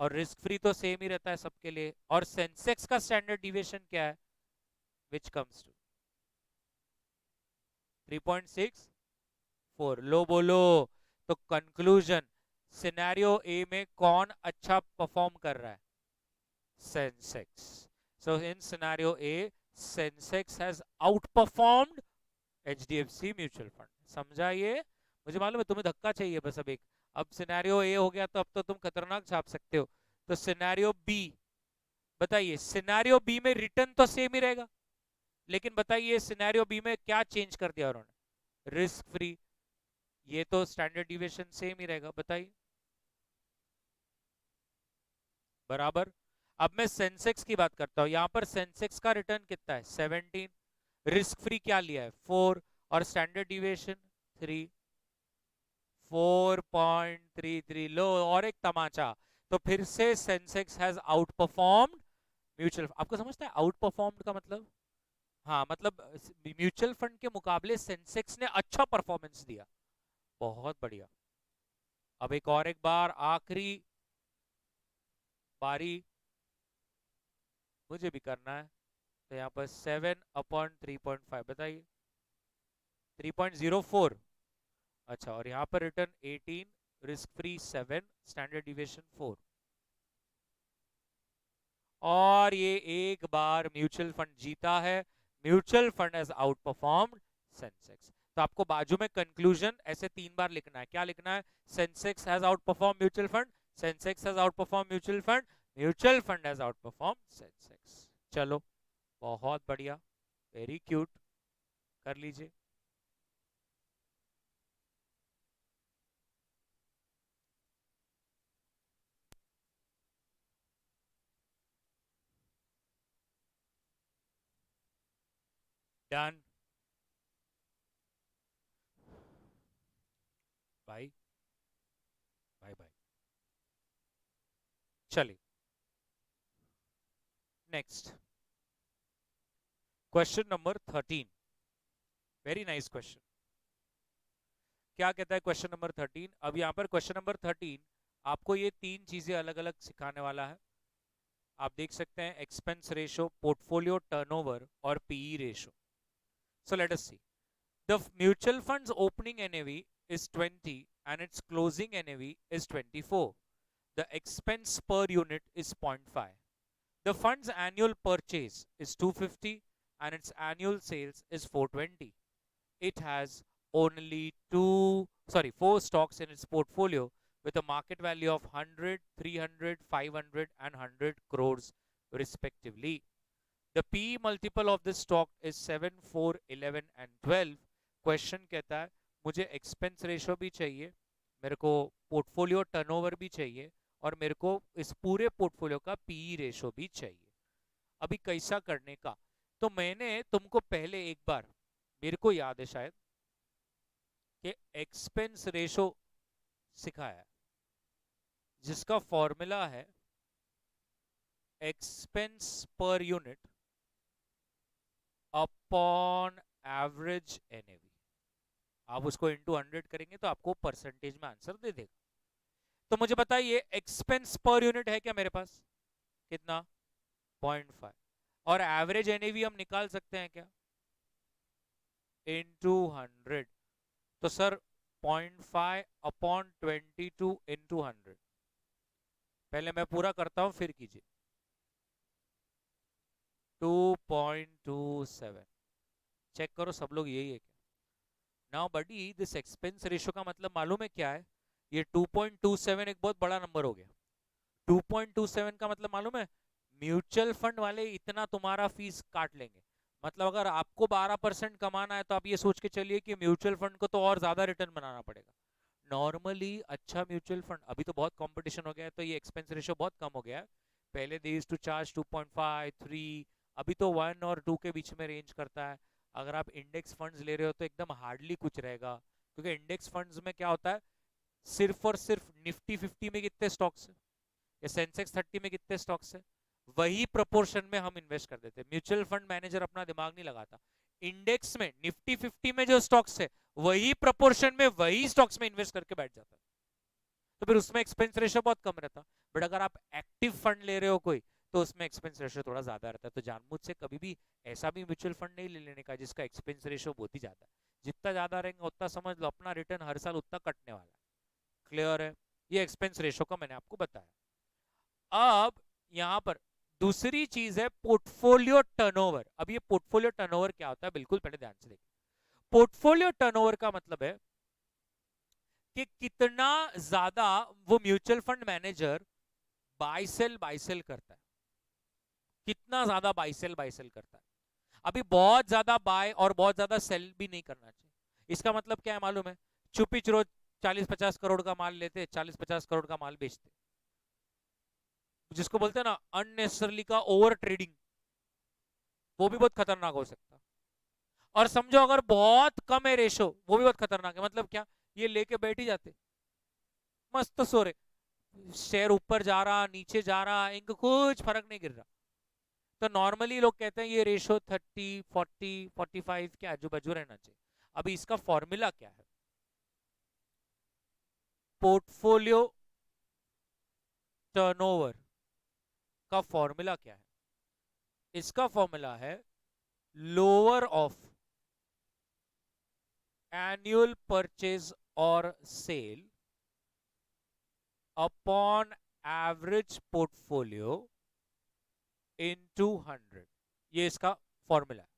और रिस्क फ्री तो सेम ही रहता है सबके लिए, और सेंसेक्स का स्टैंडर्ड डिविएशन क्या है? विच कम्स टू 3.64। लो बोलो। तो कंक्लूजन, सिनेरियो ए में कौन अच्छा परफॉर्म कर रहा है? Sensex. So in scenario A, Sensex has outperformed HDFC mutual fund. समझा ये? मुझे मालूम है तुम्हें धक्का चाहिए बस अब एक। अब सिनेरियो ए हो गया तो अब तो तुम खतरनाक छाप सकते हो। तो सिनेरियो बी, बताइए सिनेरियो बी में रिटर्न तो सेम ही रहेगा, लेकिन बताइए सिनेरियो बी में क्या चेंज कर दिया उन्होंने? Risk free. ये तो स्टैंडर्ड डिविएशन सेम ही रहेगा, बताइए, बराबर। अब मैं सेंसेक्स की बात करता हूं, यहां पर सेंसेक्स का रिटर्न कितना है? 17। रिस्क फ्री क्या लिया है? 4। और स्टैंडर्ड डिविएशन 3, 4.33। लो और एक तमाचा। तो फिर से Sensex has out performed mutual. आपको समझता है आउट परफॉर्म्ड का मतलब? हाँ, मतलब म्यूचुअल फंड के मुकाबले सेंसेक्स ने अच्छा परफॉर्मेंस दिया। बहुत बढ़िया। अब एक बार आखिरी बारी मुझे भी करना है। तो यहाँ पर 7/3.5, बताइए 3.04। अच्छा, और यहाँ पर return 18, risk free 7, standard deviation 4। और ये एक बार म्यूचुअल फंड जीता है। Mutual fund has out performed Sensex. तो आपको बाजू में कंक्लूजन ऐसे 3 बार लिखना है। क्या लिखना है? Sensex has out perform mutual fund, Sensex has out perform mutual fund, mutual fund has out perform Sensex. चलो, बहुत बढ़िया, वेरी क्यूट, कर लीजिए। डन भाई, बाय बाय। चलिए next question number 13। Very nice question. क्या कहता है क्वेश्चन नंबर 13? अब यहाँ पर क्वेश्चन नंबर 13 आपको ये तीन चीजें अलग अलग सिखाने वाला है। आप देख सकते हैं एक्सपेंस रेशो, पोर्टफोलियो टर्नओवर और PE ratio. So let us see. The mutual funds opening NAV is 20 and its closing NAV is 24. The expense per unit is 0.5. The fund's annual purchase is 250 and its annual sales is 420. It has only four stocks in its portfolio with a market value of 100, 300, 500 and 100 crores respectively. The PE multiple of this stock is 7, 4, 11 and 12. Question कहता है मुझे एक्सपेंस रेशो भी चाहिए, मेरे को पोर्टफोलियो टर्नओवर भी चाहिए और मेरे को इस पूरे पोर्टफोलियो का पीई रेशो भी चाहिए। अभी कैसा करने का? तो मैंने तुमको पहले एक बार, मेरे को याद है शायद, कि एक्सपेंस रेशो सिखाया जिसका फॉर्मूला है expense per unit upon average NAV. आप उसको इंटू 100 करेंगे तो आपको परसेंटेज में आंसर दे देगा। तो मुझे बताइए एक्सपेंस पर यूनिट है क्या मेरे पास? कितना? 0.5। और एवरेज एनएवी हम निकाल सकते हैं क्या? इंटू 100। तो सर 0.5 अपॉन 22 इंटू 100। पहले मैं पूरा करता हूं फिर कीजिए। 2.27। चेक करो सब लोग यही है क्या? Now buddy this expense ratio का मतलब मालूम है क्या है? ये 2.27 एक बहुत बड़ा नंबर हो गया। 2.27 का मतलब मालूम है? म्यूचुअल फंड वाले इतना तुम्हारा फीस काट लेंगे। मतलब अगर आपको 12% कमाना है तो आप ये सोच के चलिए कि म्यूचुअल फंड को तो और ज्यादा रिटर्न बनाना पड़ेगा। नॉर्मली अच्छा म्यूचुअल फंड, अभी तो बहुत कंपटीशन हो गया है तो ये एक्सपेंस रेशो बहुत कम हो गया है। पहले दे यूज्ड टू चार्ज 2.5, 3, अभी तो 1 और 2 के बीच में रेंज करता है। अगर आप इंडेक्स फंड्स ले रहे हो तो एकदम हार्डली कुछ रहेगा, क्योंकि इंडेक्स फंड्स में क्या होता है, सिर्फ और सिर्फ निफ्टी 50 में कितने स्टॉक्स है या सेंसेक्स 30 में कितने स्टॉक्स है, वही प्रोपोर्शन में हम इन्वेस्ट कर देते हैं। म्यूचुअल फंड मैनेजर अपना दिमाग नहीं लगाता। इंडेक्स में निफ्टी 50 में जो स्टॉक्स है वही प्रोपोर्शन में वही स्टॉक्स में इन्वेस्ट करके बैठ जाता है, तो फिर उसमें एक्सपेंस रेशियो बहुत कम रहता। बट अगर आप एक्टिव फंड ले रहे हो कोई, तो उसमें एक्सपेंस रेशियो थोड़ा ज्यादा रहता है। तो जानबूझ से कभी भी ऐसा भी म्यूचुअल फंड नहीं ले लेने का जिसका एक्सपेंस रेशियो बहुत ही ज्यादा है। जितना ज्यादा रहेंगे उतना समझ लो अपना रिटर्न हर साल उतना कटने वाला है। क्लियर है? ये एक्सपेंस रेशियो का मैंने आपको बताया। अब यहां पर दूसरी चीज है पोर्टफोलियो टर्नओवर। अब ये पोर्टफोलियो टर्नओवर क्या होता है, बिल्कुल पहले ध्यान से देखिए। पोर्टफोलियो टर्नओवर का मतलब है कि कितना ज्यादा वो mutual fund manager buy sell करता है, कितना ज्यादा बाय सेल करता है। अभी बहुत ज्यादा बाय और बहुत ज्यादा सेल भी नहीं करना चाहिए। इसका मतलब क्या है मालूम है? चुपी चुरो 40-50 करोड़ का माल लेते, 40-50 करोड़ का माल बेचते, जिसको बोलते हैं ना अननेसेसरली का ओवर ट्रेडिंग, वो भी बहुत खतरनाक हो सकता है। और समझो अगर बहुत कम है रेशो, वो भी बहुत खतरनाक है। मतलब क्या? ये लेके बैठ ही जाते, मस्त सो रहे, शेयर ऊपर जा रहा नीचे जा रहा, इनको कुछ फर्क नहीं गिर रहा। तो नॉर्मली लोग कहते हैं ये रेशो 30, 40, 45 के आजू बाजू रहना चाहिए। अभी इसका फॉर्मूला क्या है? पोर्टफोलियो टर्नओवर का फॉर्मूला क्या है? इसका फॉर्मूला है लोअर ऑफ एनुअल परचेज और sale upon average portfolio into 100। ये इसका फॉर्मूला है।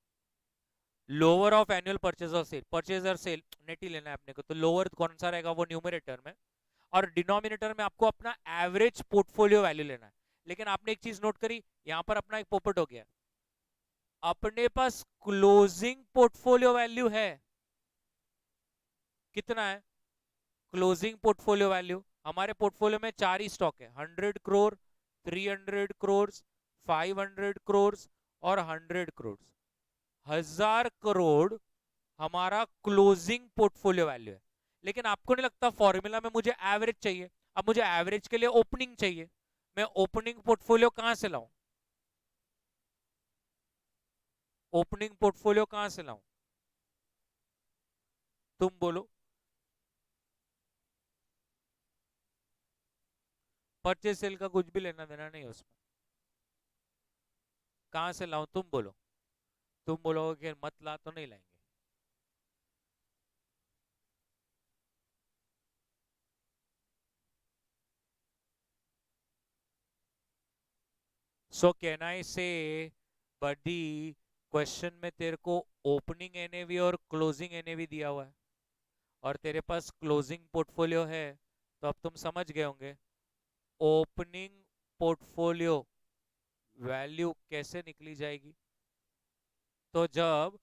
लोअर ऑफ एनुअल परचेज और सेल, परचेज और सेल नेट ही लेना है अपने को, तो लोअर कौन सा रहेगा? वो न्यूमरेटर में, और डिनोमिनेटर में आपको अपना एवरेज पोर्टफोलियो वैल्यू लेना है। लेकिन आपने एक चीज नोट करी, यहां पर अपना एक पोपट हो गया, अपने पास क्लोजिंग पोर्टफोलियो वैल्यू है। कितना है क्लोजिंग पोर्टफोलियो वैल्यू? हमारे पोर्टफोलियो में 4 ही स्टॉक है, 100 करोड़, 300 करोड़, 500 करोड़ और 100 करोड़। 1,000 करोड़ हमारा क्लोजिंग पोर्टफोलियो वैल्यू है, लेकिन आपको नहीं लगता फॉर्मूला में मुझे एवरेज चाहिए? अब मुझे एवरेज के लिए ओपनिंग चाहिए, मैं ओपनिंग पोर्टफोलियो कहां से लाऊं? ओपनिंग पोर्टफोलियो कहां से लाऊं? तुम बोलो। परचेज सेल का कुछ भी लेना देना नहीं है उसमें। कहां से लाऊं तुम बोलो। तुम बोलोगे कि मत ला, तो नहीं लाएंगे। सो कैन आई से बडी, क्वेश्चन में तेरे को ओपनिंग एनएवी और क्लोजिंग एनएवी दिया हुआ है, और तेरे पास क्लोजिंग पोर्टफोलियो है, तो अब तुम समझ गए होंगे ओपनिंग पोर्टफोलियो वैल्यू कैसे निकली जाएगी। तो जब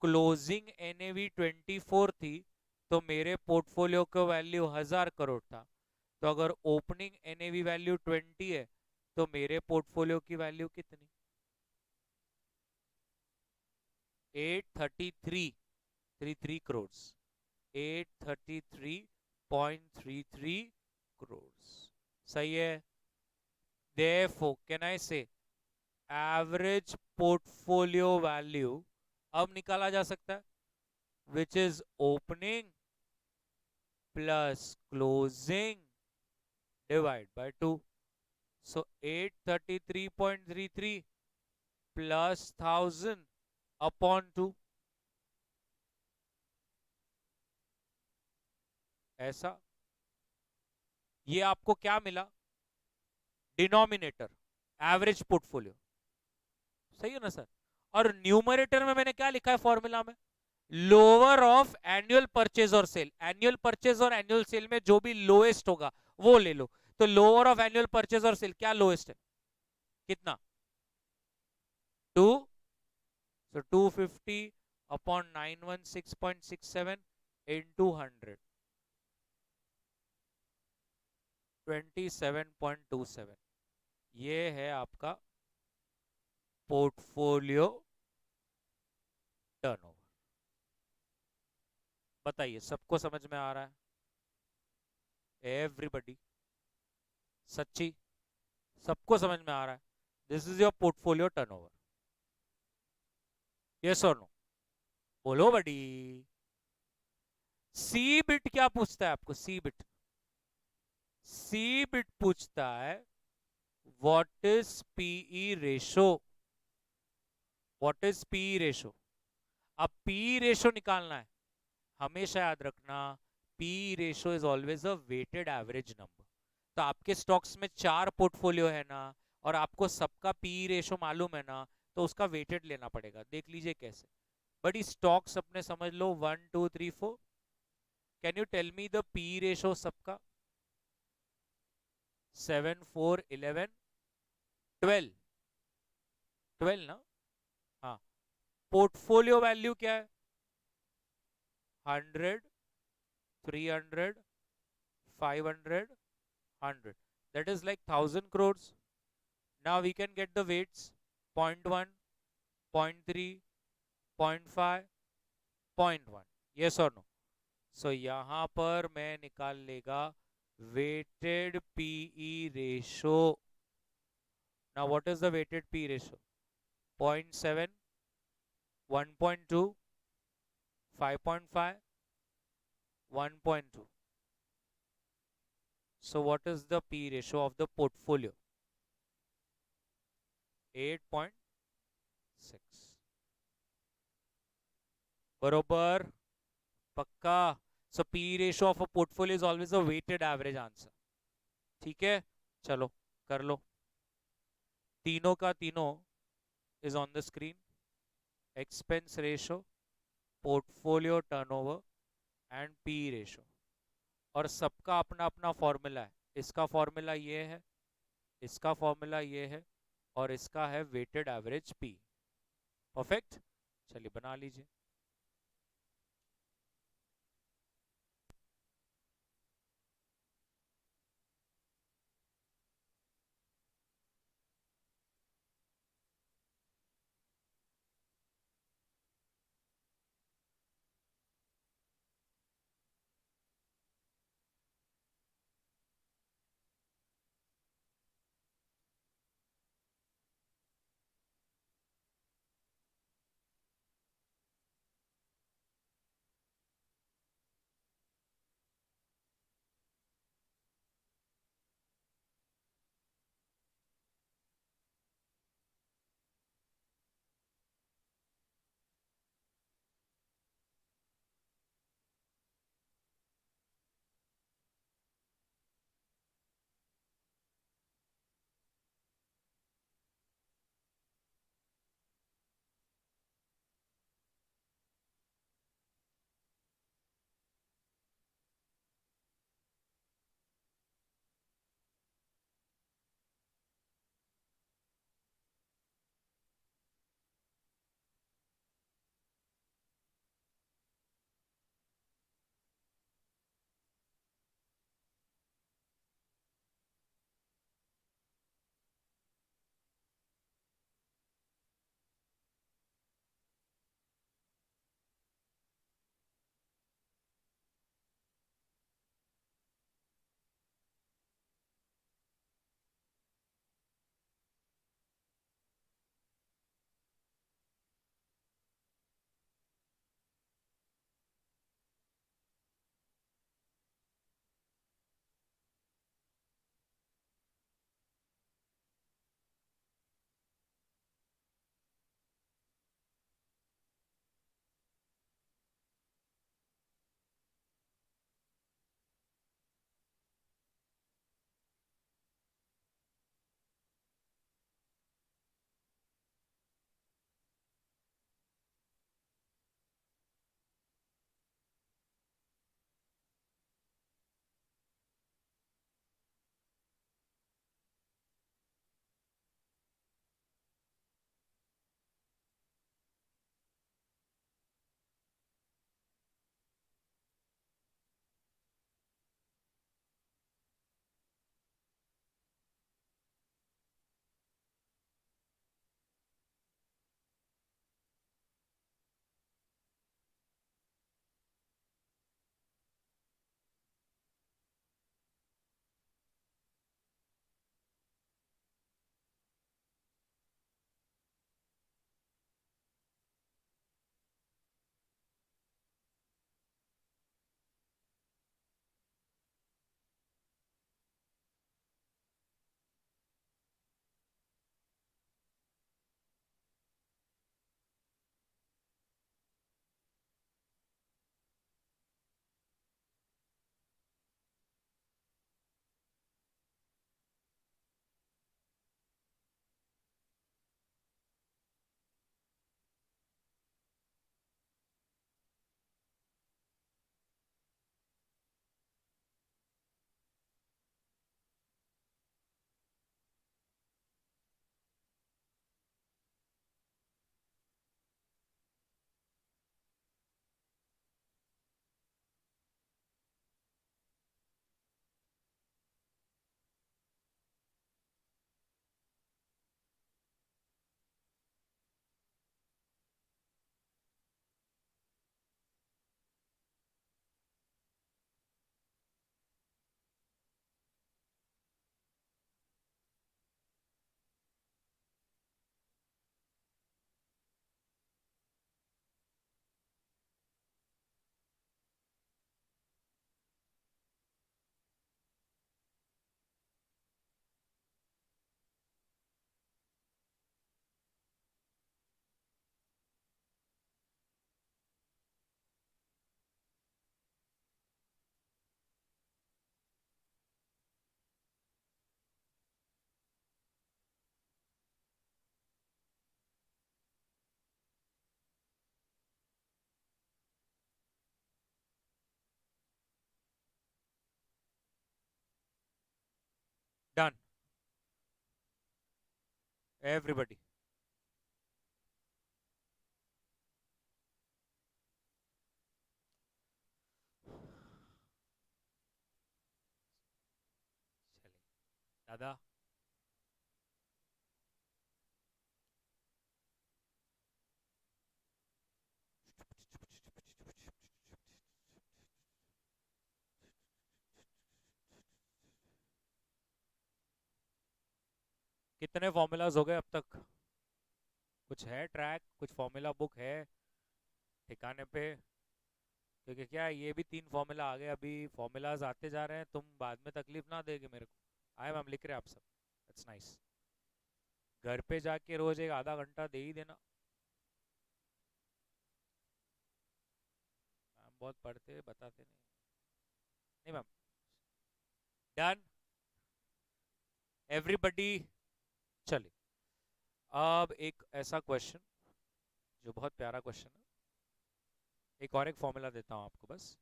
क्लोजिंग एनएवी 24 थी, तो मेरे पोर्टफोलियो का वैल्यू 1,000 करोड़ था। तो अगर ओपनिंग एनएवी वैल्यू 20 है, तो मेरे पोर्टफोलियो की वैल्यू कितनी? 833 करोड़। 833.33 करोड़। सही है। Therefore, can I say average portfolio value अब निकाला जा सकता है, which is opening plus closing divide by 2. So 833.33 plus 1000 upon 2, ऐसा। ये आपको क्या मिला? Denominator, average portfolio. सही है ना सर? और न्यूमरेटर में मैंने क्या लिखा है फॉर्मूला में? लोअर ऑफ एनुअल परचेज और सेल। एनुअल परचेज और एनुअल सेल में जो भी लोएस्ट होगा वो ले लो। तो लोअर ऑफ एनुअल परचेज और सेल क्या लोएस्ट है? कितना? 2। सो 250 अपॉन 916.67 इंटू 100, 27.27। ये है आपका पोर्टफोलियो टर्नओवर। बताइए, सबको समझ में आ रहा है? एवरीबडी, सच्ची सबको समझ में आ रहा है? This is your portfolio turnover. Yes और नो? बोलो बडी। सी बिट क्या पूछता है आपको? सी बिट, सी बिट पूछता है what is PE ratio. What is PE ratio? अब पीई रेशो निकालना है। हमेशा याद रखना, PE ratio is always a weighted average number. तो आपके स्टॉक्स में 4 पोर्टफोलियो है ना, और आपको सबका पीई रेशो मालूम है ना, तो उसका वेटेड लेना पड़ेगा। देख लीजिए कैसे। बड़ी स्टॉक्स अपने समझ लो 1 2 3 4। Can you tell me the PE ratio सबका? 7 4 11 12। 12 ना? हाँ। पोर्टफोलियो वैल्यू क्या है? 100, 300, 500, 100। That is like 1,000 crores. Now we can get the weights: 0.1, 0.3, 0.5, 0.1। Yes or no? So यहाँ पर मैं निकाल लेगा weighted PE ratio. Now what is the weighted PE ratio? 0.7, 1.2, 5.5, 1.2. So what is the P ratio of the portfolio? 8.6। बरोबर? पक्का? So P ratio of a portfolio is always a weighted average answer। ठीक है, चलो कर लो। तीनों का तीनों is on the screen: expense ratio, portfolio turnover and P ratio। और सबका अपना अपना फॉर्मूला है। इसका फॉर्मूला ये है, इसका फॉर्मूला ये है, और इसका है वेटेड एवरेज पी। परफेक्ट। चलिए बना लीजिए। Done everybody. दादा कितने फॉर्मूलाज हो गए अब तक? कुछ है ट्रैक, कुछ फॉर्मूला बुक है ठिकाने पे? क्योंकि क्या है, ये भी 3 फॉर्मूला आ गए, अभी फॉर्मूलाज आते जा रहे हैं, तुम बाद में तकलीफ ना देगे मेरे को। आए मैम लिख रहे हैं आप सब, इट्स नाइस। घर पे जाके रोज एक आधा घंटा दे ही देना। मैम बहुत पढ़ते बताते नहीं। नहीं मैम। Done everybody. चलिए, अब एक ऐसा क्वेश्चन जो बहुत प्यारा क्वेश्चन है, एक और एक फॉर्मूला देता हूं आपको बस।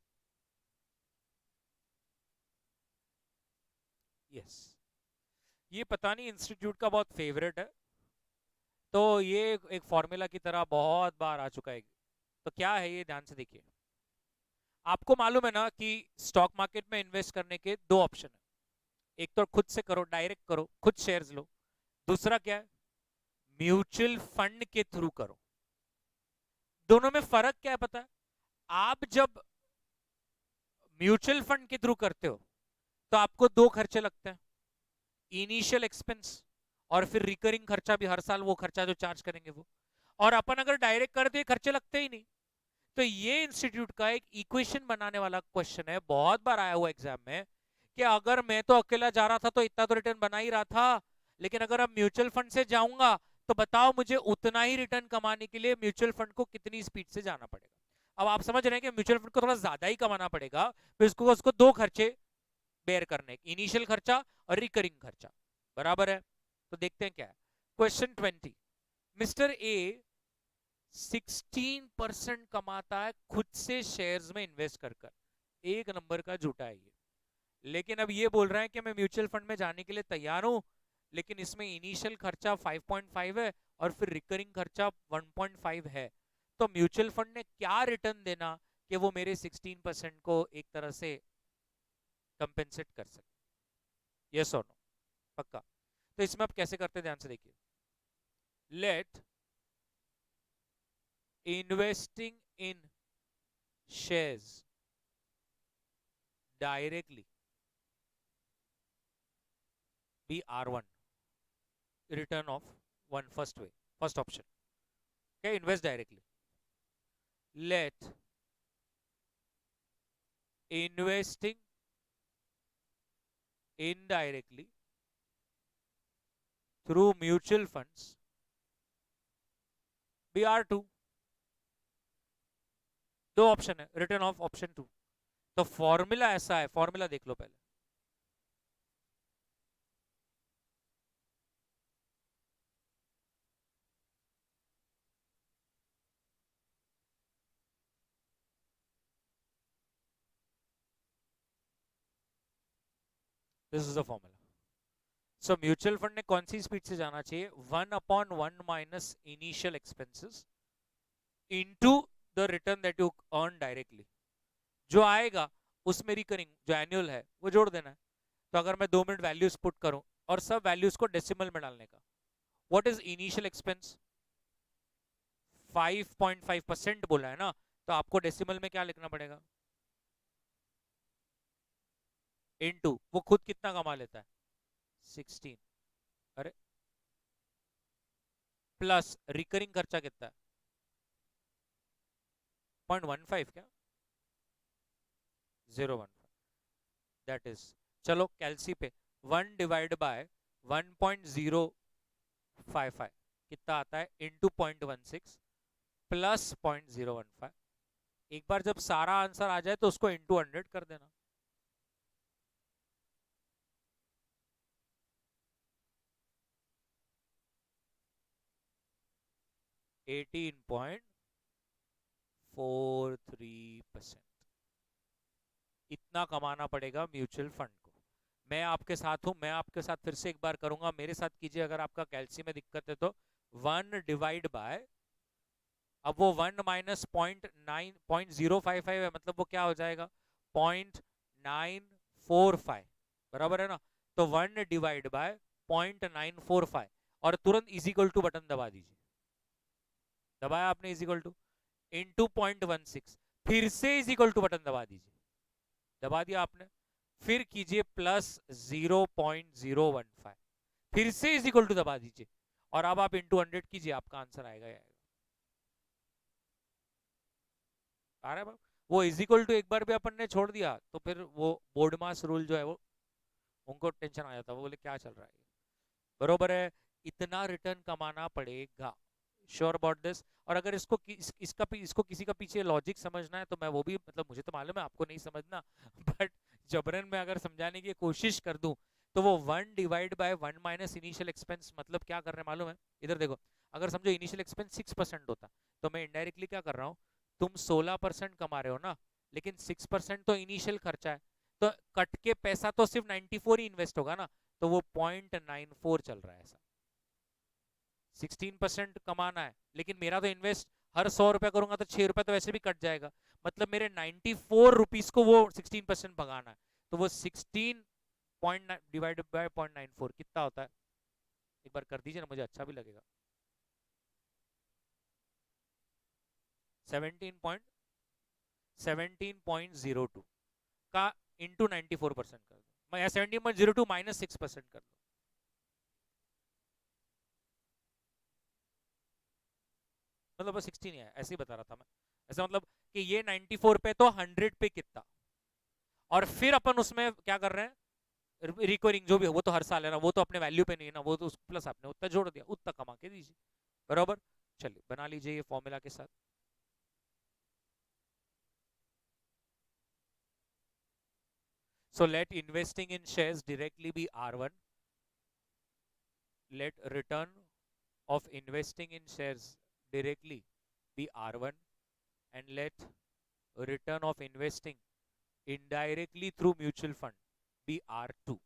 यस, ये पता नहीं इंस्टीट्यूट का बहुत फेवरेट है, तो ये एक फॉर्मूला की तरह बहुत बार आ चुका है। तो क्या है ये, ध्यान से देखिए। आपको मालूम है ना कि स्टॉक मार्केट में इन्वेस्ट करने के 2 ऑप्शन है। एक तो खुद से करो, डायरेक्ट करो, खुद शेयर्स लो। दूसरा क्या है, म्यूचुअल फंड के थ्रू करो। दोनों में फर्क क्या है पता है? आप जब म्यूचुअल फंड के थ्रू करते हो तो आपको 2 खर्चे लगते हैं, इनिशियल एक्सपेंस और फिर रिकरिंग खर्चा भी, हर साल वो खर्चा जो चार्ज करेंगे वो। और अपन अगर डायरेक्ट करते हैं खर्चे लगते ही नहीं। तो ये इंस्टीट्यूट का एक इक्वेशन बनाने वाला क्वेश्चन है, बहुत बार आया हुआ एग्जाम में, कि अगर मैं तो अकेला जा रहा था तो इतना तो रिटर्न बना ही रहा था, लेकिन अगर अब म्यूचुअल फंड से जाऊंगा तो बताओ मुझे उतना ही रिटर्न कमाने के लिए म्यूचुअल फंड को कितनी स्पीड से जाना पड़ेगा। अब आप समझ रहे हैं कि म्यूचुअल फंड को थोड़ा ज्यादा ही कमाना पड़ेगा, फिर उसको उसको 2 खर्चे बेयर करने, इनिशियल खर्चा और रिकरिंग खर्चा। बराबर है? तो देखते हैं क्या है। क्वेश्चन 20, मिस्टर ए 16% कमाता है खुद से शेयर्स में इन्वेस्ट कर कर। एक नंबर का झूठा है ये। लेकिन अब ये बोल रहा है कि मैं म्यूचुअल फंड में जाने के लिए तैयार हूं, लेकिन इसमें इनिशियल खर्चा 5.5 है और फिर रिकरिंग खर्चा 1.5 है। तो म्यूचुअल फंड ने क्या रिटर्न देना कि वो मेरे 16% को एक तरह से कंपेंसेट कर सके? यस और नो? पक्का? तो इसमें आप कैसे करते हैं, ध्यान से देखिए। Let investing in shares directly be R1, return of one, first way, first option. क्या? Invest directly. Let investing indirectly through mutual funds be R2। 2 option है, रिटर्न ऑफ ऑप्शन 2। तो फॉर्मूला ऐसा है, फॉर्मूला देख लो पहले। This is the formula. So mutual fund ने कौन सी स्पीड से जाना चाहिए? 1/1 माइनस initial expenses into the return that you earn directly. जो आएगा उसमें रिकरिंग जो एनुअल है वो जोड़ देना है। तो अगर मैं 2 मिनट वैल्यूज पुट करूं और सब वैल्यूज को डेसिमल में डालने का, व्हाट इज इनिशियल एक्सपेंस? 5.5% बोला है ना, तो आपको डेसिमल में क्या लिखना पड़ेगा? इनटू वो खुद कितना कमा लेता है, 16। अरे, प्लस रिकरिंग खर्चा कितना है? 0.15 क्या? 0.15, दैट इज, चलो कैलसी पे 1/1.055 कितना आता है? Into 0.16 plus 0.015। एक बार जब सारा आंसर आ जाए तो उसको इंटू 100 कर देना। 18.43%। इतना कमाना पड़ेगा म्यूचुअल फंड को। मैं आपके साथ हूं, मैं आपके साथ फिर से एक बार करूंगा, मेरे साथ कीजिए अगर आपका कैल्शियम में दिक्कत है तो। 1/, अब वो 1 - 0.055 है, मतलब वो क्या हो जाएगा 0.945, बराबर है ना। तो 1/0.945 और तुरंत इजिकल टू बटन दबा दीजिए। दबाया आपने इजिकल टू, इंटू 0.16, फिर से इजिकल टू बटन दबा दीजिए। दबा दिया आपने, फिर कीजिए +0.015, फिर से इजिकल टू दबा दीजिए, और अब आप इंटू 100 कीजिए, आपका आंसर आएगा ही आएगा। आ रहा है? वो इजिकल टू एक बार भी अपन ने छोड़ दिया तो फिर वो बोर्ड मास रूल जो है वो उनको टेंशन आ जाता है, वो बोले क्या चल रहा है, बरोबर है। इतना रिटर्न कमाना पड़ेगा, श्योर अबाउट दिस। और अगर इसको किसी का पीछे लॉजिक समझना है तो मैं वो भी, मतलब मुझे तो मालूम है आपको नहीं समझना बट जबरन मैं अगर समझाने की कोशिश कर दूं तो वो 1/1 - इनिशियल एक्सपेंस मतलब क्या कर रहे हैं मालूम है। इधर देखो, अगर समझो इनिशियल एक्सपेंस 6% होता तो मैं इनडायरेक्टली क्या कर रहा हूँ, तुम 16% कमा रहे हो ना, लेकिन 6% तो इनिशियल खर्चा है, तो कट के पैसा तो सिर्फ 94 ही इन्वेस्ट होगा ना, तो वो 0.94 चल रहा है ऐसा। 16% कमाना है, लेकिन मेरा तो इन्वेस्ट हर 100 रुपया करूंगा तो 6 रुपया तो वैसे भी कट जाएगा, मतलब मेरे 94 रुपीज को वो 16% भगाना है। तो वो 16 पॉइंट डिवाइडेड बाय 0.94 कितना होता है, एक बार कर दीजिए ना, मुझे अच्छा भी लगेगा। 17.02 का इंटू 94% कर दो, मैं 17.02 -6% कर दो, मतलब बस 16 ही है, ऐसे ही बता रहा था मैं। ऐसा मतलब कि ये 94 पे तो 100 पे कितना, और फिर अपन उसमें क्या कर रहे हैं, रिकवरिंग जो भी है वो तो हर साल है ना, वो तो अपने वैल्यू पे नहीं है ना, वो तो प्लस आपने उतना जोड़ दिया, उतना कमा के दीजिए, बराबर। चलिए बना लीजिए ये फॉर्मूला के साथ। So let investing in shares directly be R1. Let return of investing in shares directly be R1, and let return of investing indirectly through mutual fund be R2.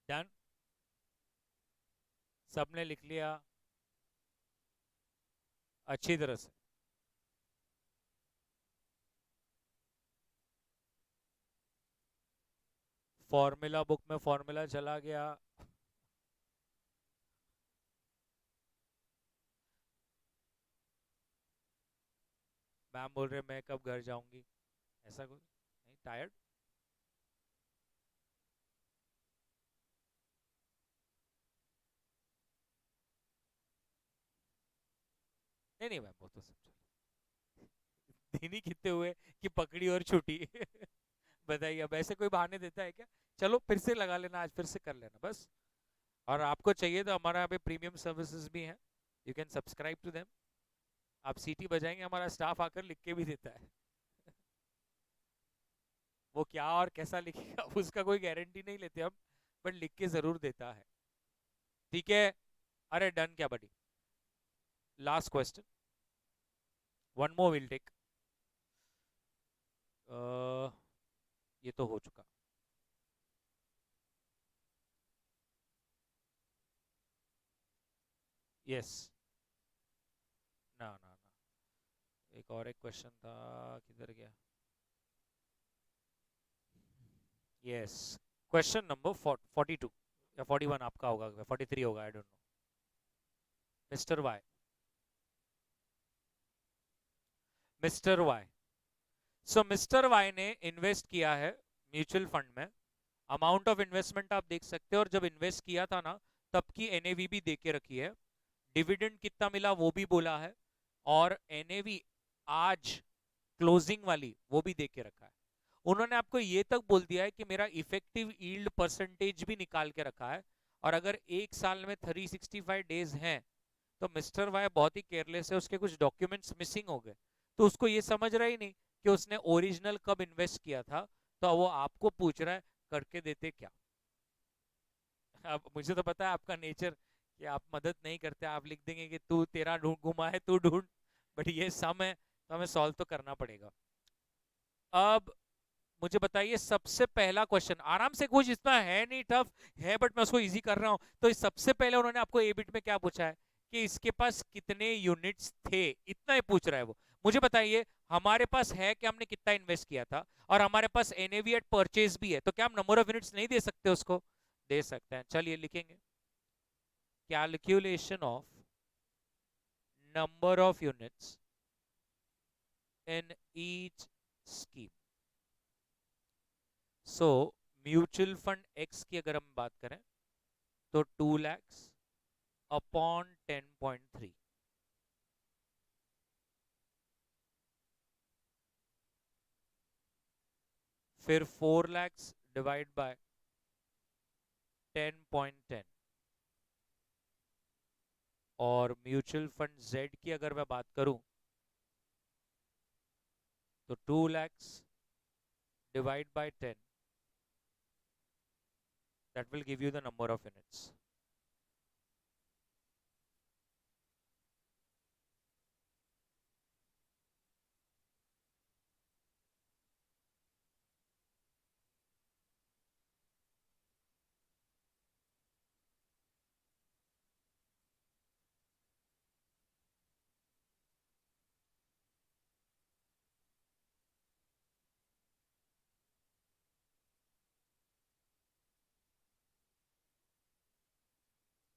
Done, सबने लिख लिया अच्छी तरह से। फॉर्मूला बुक में फॉर्मूला चला गया। मैम बोल रहे मैं कब घर जाऊंगी, ऐसा कुछ नहीं, टायर्ड। नहीं नहीं मैम, वो तो सब दिन ही कितने हुए कि पकड़ी और छुटी बताइए, अब ऐसे कोई बहाने देता है क्या। चलो फिर से लगा लेना, आज फिर से कर लेना बस। और आपको चाहिए तो हमारा यहाँ पे प्रीमियम सर्विसेज भी हैं, you can subscribe to them. आप सीटी बजाएंगे, हमारा स्टाफ आकर लिख के भी देता है वो क्या और कैसा लिखेगा उसका कोई गारंटी नहीं लेते हम, बट लिख के जरूर देता है। ठीक है, अरे डन क्या बड़ी, last question, one more will take. ये तो हो चुका। यस। ना ना ना, एक और एक क्वेश्चन था, किधर गया? यस, क्वेश्चन नंबर 42 या 41 आपका होगा, 43 होगा, I don't know. Mister Y, Mister Y, so Mister Y ने इन्वेस्ट किया है म्यूचुअल फंड में। अमाउंट ऑफ इन्वेस्टमेंट आप देख सकते हो, और जब इन्वेस्ट किया था ना तब की एनएवी भी दे के रखी है, डिविडेंड कितना मिला वो भी बोला है, और एनएवी आज क्लोजिंग वाली वो भी दे के रखा है। उन्होंने आपको ये तक बोल दिया है कि मेरा इफेक्टिव यील्ड परसेंटेज भी निकाल के रखा है, और अगर एक साल में 365 डेज हैं तो मिस्टर वाई बहुत ही केयरलेस है, उसके कुछ डॉक्यूमेंट्स मिसिंग हो गए, तो उसको ये समझ रहा ही नहीं कि उसने ओरिजिनल कब इन्वेस्ट किया था, तो वो आपको पूछ रहा है करके देते क्या। अब मुझे तो पता है आपका नेचर कि आप मदद नहीं करते, आप लिख देंगे कि तू तेरा ढूंढ घुमा है, तू ढूंढ, बट ये सम है तो हमें सॉल्व तो करना पड़ेगा। अब मुझे बताइए, सबसे पहला क्वेश्चन आराम से, कुछ इतना है नहीं टफ है, बट मैं उसको इजी कर रहा हूं। तो इस सबसे पहले उन्होंने आपको ए बिट में क्या पूछा है कि इसके पास कितने यूनिट्स थे, इतना ही पूछ रहा है वो। मुझे बताइए, हमारे पास है कि हमने कितना इन्वेस्ट किया था, और हमारे पास एनएवी एट परचेज भी है, तो क्या हम नंबर ऑफ यूनिट्स नहीं दे सकते उसको? दे सकते हैं, चलिए लिखेंगे, calculation of number of units in each scheme. So mutual fund x की अगर हम बात करें तो 2 lakhs अपॉन 10.3, फिर 4 lakhs डिवाइड बाय 10.10, और म्यूचुअल फंड जेड की अगर मैं बात करूं तो 2 lakhs divide by 10, that will give you the number of units.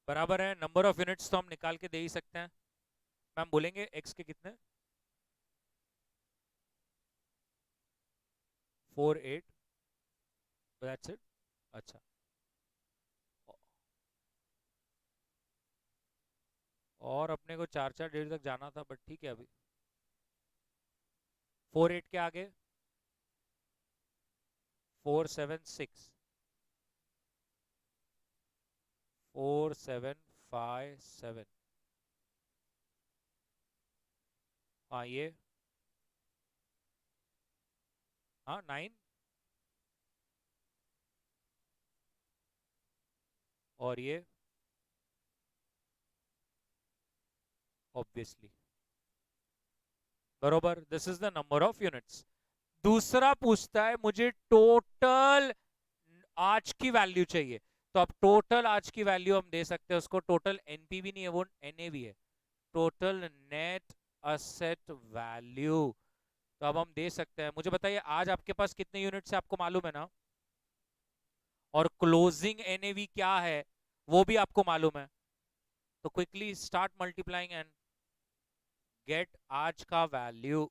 बराबर है, नंबर ऑफ यूनिट्स तो हम निकाल के दे ही सकते हैं। मैम बोलेंगे एक्स के कितने? 48, दैट्स इट। अच्छा, और अपने को 4 4 डेढ़ तक जाना था, बट ठीक है अभी। 48 के आगे 476, 4757, हाँ ये, हाँ 9, और ये ऑब्वियसली बरोबर, this is the number of units. दूसरा पूछता है मुझे टोटल आज की वैल्यू चाहिए, तो अब टोटल आज की वैल्यू हम दे सकते हैं उसको, टोटल एनपीवी नहीं है, वो एनएवी है, टोटल नेट असेट वैल्यू। तो अब हम दे सकते हैं, मुझे बताइए आज आपके पास कितने यूनिट से आपको मालूम है ना, और क्लोजिंग एनएवी क्या है वो भी आपको मालूम है, तो quickly start multiplying and get आज का value.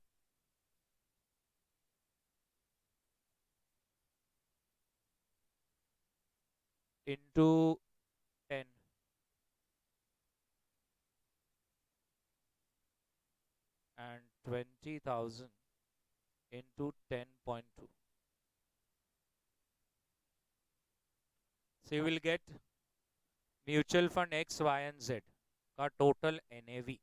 Into 10 and 20,000 into 10.2, so you will get mutual fund X Y and Z का टोटल एनएवी।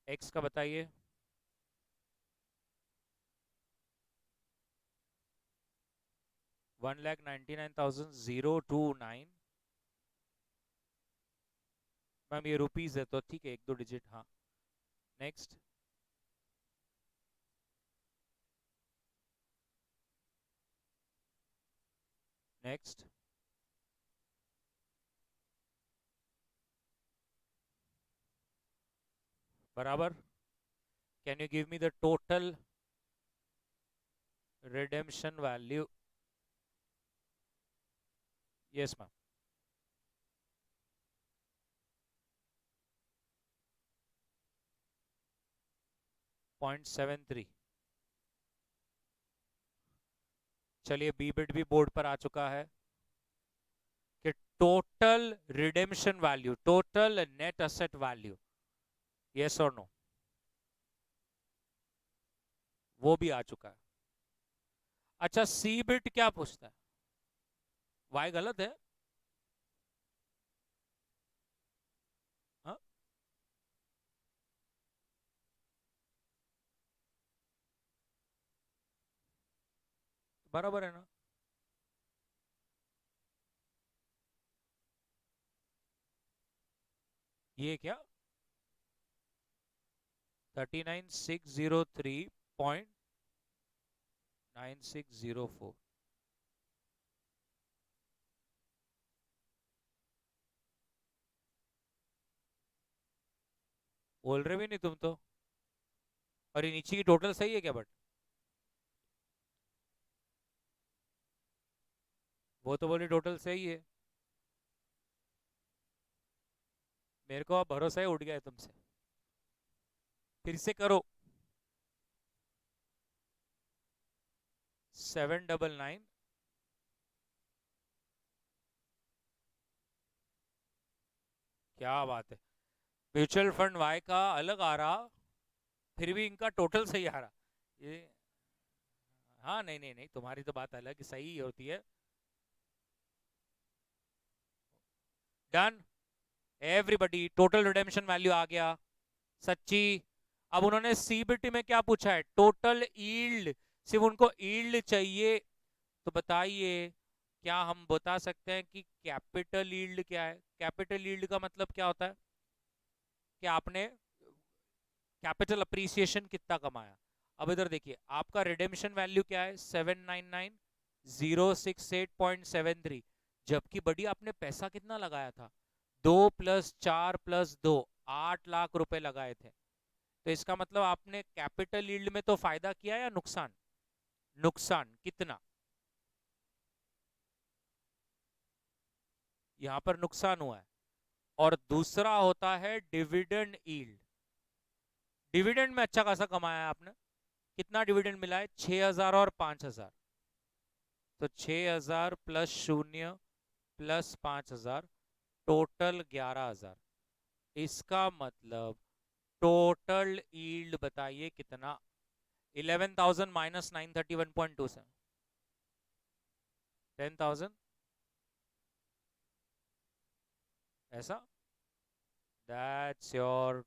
एक्स का बताइए? 1,99,029। मैम ये रुपीज है तो ठीक है, एक दो डिजिट, हाँ। नेक्स्ट, नेक्स्ट, बराबर। Can you give me the total redemption value? Yes ma'am. 0.73। चलिए बी बिट भी बोर्ड पर आ चुका है कि total redemption value, total net asset value, yes और नो, वो भी आ चुका है। अच्छा सी बिट क्या पूछता है? वाई गलत है? हाँ? बराबर है ना? ये क्या 39603.9604? बोल रहे भी नहीं तुम तो। और ये नीचे की टोटल सही है क्या? बट वो तो बोली टोटल सही है। मेरे को अब भरोसा ही उठ गया है तुमसे। फिर से करो। 799। क्या बात है, म्यूचुअल फंड वाई का अलग आ रहा, फिर भी इनका टोटल सही आ रहा। ये, हाँ नहीं नहीं नहीं, तुम्हारी तो बात अलग ही सही होती है। Done. Everybody total redemption value आ गया। सच्ची। अब उन्होंने सीबीटी में क्या पूछा है? Total yield. सिर्फ उनको ईल्ड चाहिए। तो बताइए, क्या हम बता सकते हैं कि कैपिटल ईल्ड क्या है? कैपिटल ईल्ड का मतलब क्या होता है? कि आपने कैपिटल अप्रिसिएशन कितना कमाया। अब इधर देखिए, आपका रिडेम्पशन वैल्यू क्या है? 799,068.73। जबकि बड़ी आपने पैसा कितना लगाया था? 2 + 4 + 2, 8 लाख रुपए लगाए थे। तो इसका मतलब आपने कैपिटल यील्ड में तो फायदा किया या नुकसान? नुकसान कितना? यहां पर नुकसान हुआ है। और दूसरा होता है डिविडेंड यील्ड। डिविडेंड में अच्छा खासा कमाया है आपने। कितना डिविडेंड मिला है? 6,000 और 5,000। तो 6,000 + 0 + 5,000, टोटल 11,000। इसका मतलब टोटल यील्ड बताइए कितना? 11,000 - 931.27, 10,000। ऐसा, दैट्स योर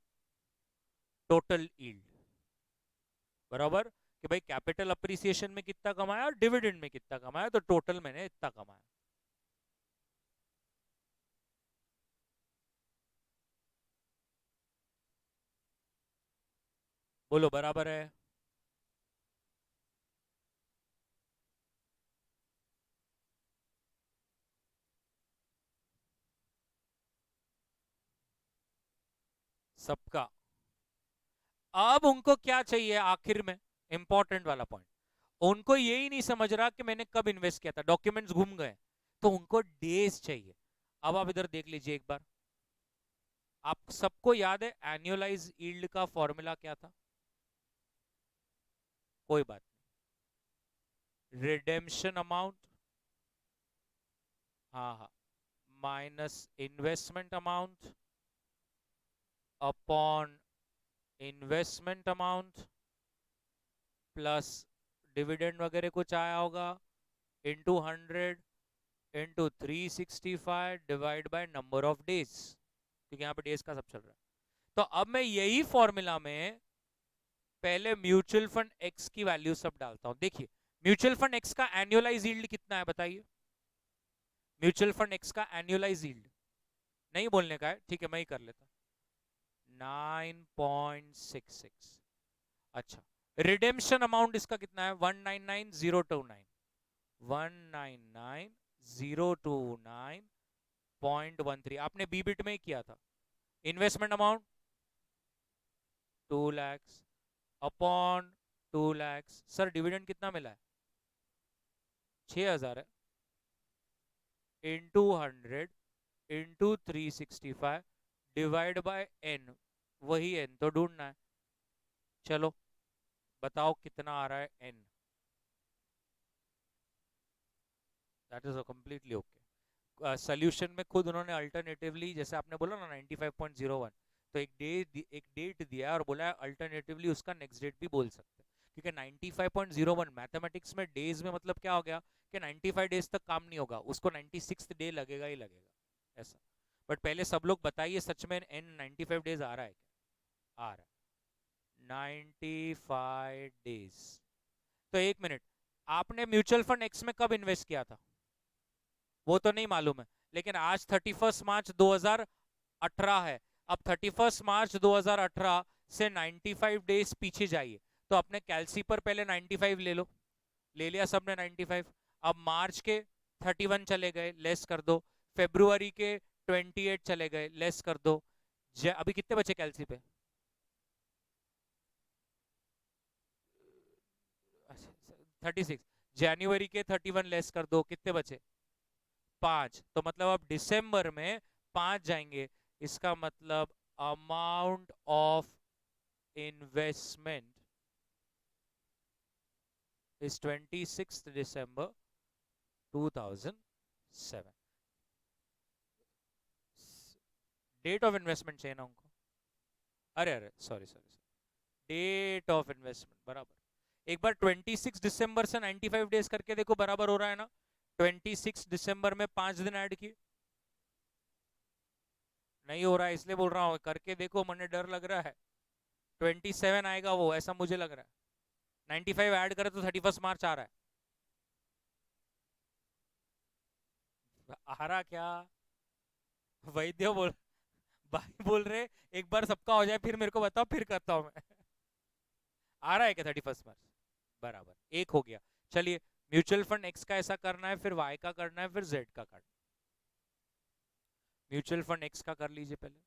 टोटल यील्ड। बराबर। कि भाई कैपिटल अप्रिसिएशन में कितना कमाया और डिविडेंड में कितना कमाया, तो टोटल मैंने इतना कमाया। बोलो बराबर है? सबका। अब उनको क्या चाहिए आखिर में? इंपॉर्टेंट वाला पॉइंट। उनको यही नहीं समझ रहा कि मैंने कब इन्वेस्ट किया था, डॉक्यूमेंट्स घूम गए। तो उनको डेज चाहिए। अब आप इधर देख लीजिए एक बार। आप सबको याद है एनुअलाइज यील्ड का फॉर्मूला क्या था? कोई बात नहीं, रिडेम्पशन अमाउंट, हाँ हाँ, minus investment amount upon investment amount plus dividend वगैरह कुछ आया होगा, into 100 into 365 divide by number of days, क्योंकि यहाँ पे डेज का सब चल रहा है। तो अब मैं यही फॉर्मूला में पहले म्यूचुअल फंड एक्स की वैल्यू सब डालता हूं। देखिए, म्यूचुअल फंड एक्स का एनुअलाइज यील्ड कितना है बताइए? म्यूचुअल फंड एक्स का एनुअलाइज यील्ड नहीं बोलने का है, ठीक है, मैं ही कर लेता। 9.66। अच्छा, रिडेम्पशन अमाउंट इसका कितना है? 199,029, 199 029.13 आपने बी बिट में ही किया था। Investment amount 2 lakhs upon 2 lakhs। Sir dividend कितना मिला है? 6,000 है। Into 100 into 365 divide by N, वही एन तो ढूंढना है। चलो बताओ कितना आ रहा है N. That is completely okay. Solution में खुद उन्होंने अल्टरनेटिवली, जैसे आपने बोला ना 95.01, तो एक डेट दिया है और बोला है अल्टरनेटिवली उसका नेक्स्ट डेट भी बोल सकते हैं। क्योंकि 95.01 मैथमेटिक्स में डेज में मतलब क्या हो गया कि 95 डेज तक काम नहीं होगा, उसको 96th डे लगेगा ही लगेगा ऐसा। बट पहले सब लोग बताइए सच में एन 95 डेज आ रहा है क्या? आ रहा है 95 डेज। तो एक मिनट, आपने म्यूचुअल फंड एक्स में कब इन्वेस्ट किया था वो तो नहीं मालूम है, लेकिन आज 31 मार्च 2018 है। अब 31 मार्च 2018 से 95 डेज पीछे जाइए, तो अपने कैलसी पर पहले 95 ले लो। ले लिया सबने 95। अब मार्च के 31 चले गए, लेस कर दो। फेब्रुवरी के 28 चले गए, लेस कर दो। अभी कितने बचे कैलसी पे? 36। जनवरी के 31 लेस कर दो, कितने बचे? 5। तो मतलब अब दिसंबर में 5 जाएंगे। इसका मतलब amount of investment is 26 December 2007। Date of investment चाहिए ना उनको? अरे अरे sorry sorry sorry, date of investment बराबर। एक बार 26 दिसंबर से 95 डेज करके देखो, बराबर हो रहा है ना? 26 दिसंबर में 5 दिन ऐड किए, नहीं हो रहा है इसलिए बोल रहा हूँ करके देखो, मुझे डर लग रहा है 27 आएगा वो, ऐसा मुझे लग रहा है। 95 ऐड करे तो 31 मार्च आ रहा है। आ रहा क्या? वैद्य बोल, भाई बोल रहे एक बार सबका हो जाए फिर मेरे को बताओ, फिर करता हूँ मैं। आ रहा है क्या 31 मार्च? बराबर एक हो गया। चलिए, म्यूचुअल फंड एक्स का ऐसा करना है, फिर वाई का करना है, फिर जेड का करना है। म्यूचुअल फंड एक्स का कर लीजिए पहले।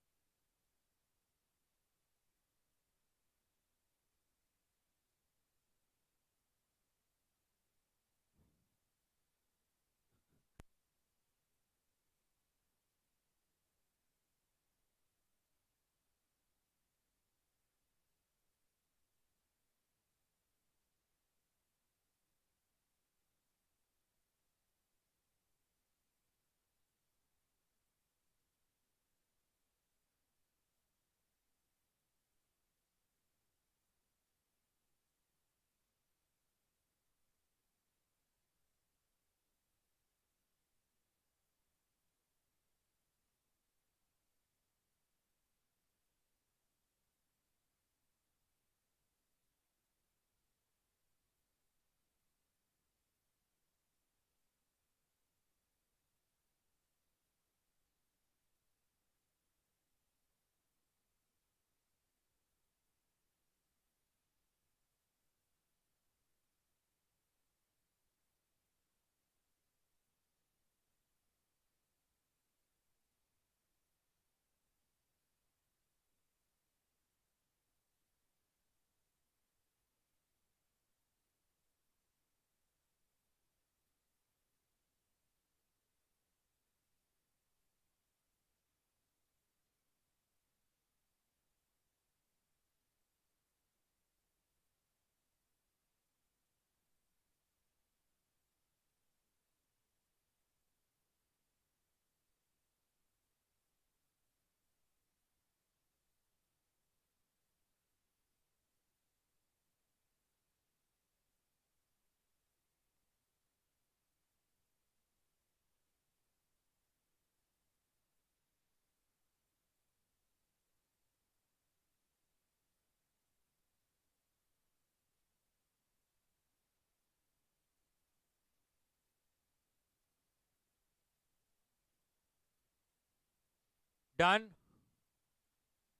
डन।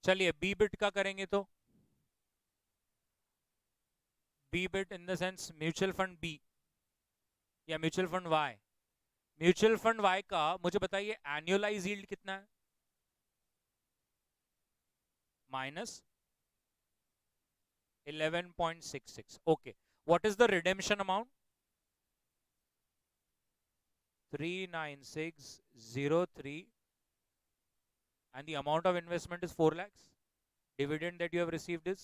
चलिए बी बिट का करेंगे तो B bit in the sense mutual fund B या mutual fund Y. Mutual fund Y का मुझे बताइए एनुअलाइज यील्ड कितना है? Minus 11.66. Okay, what is the redemption amount? 39603, and the amount of investment is 4 lakhs. Dividend that you have received is,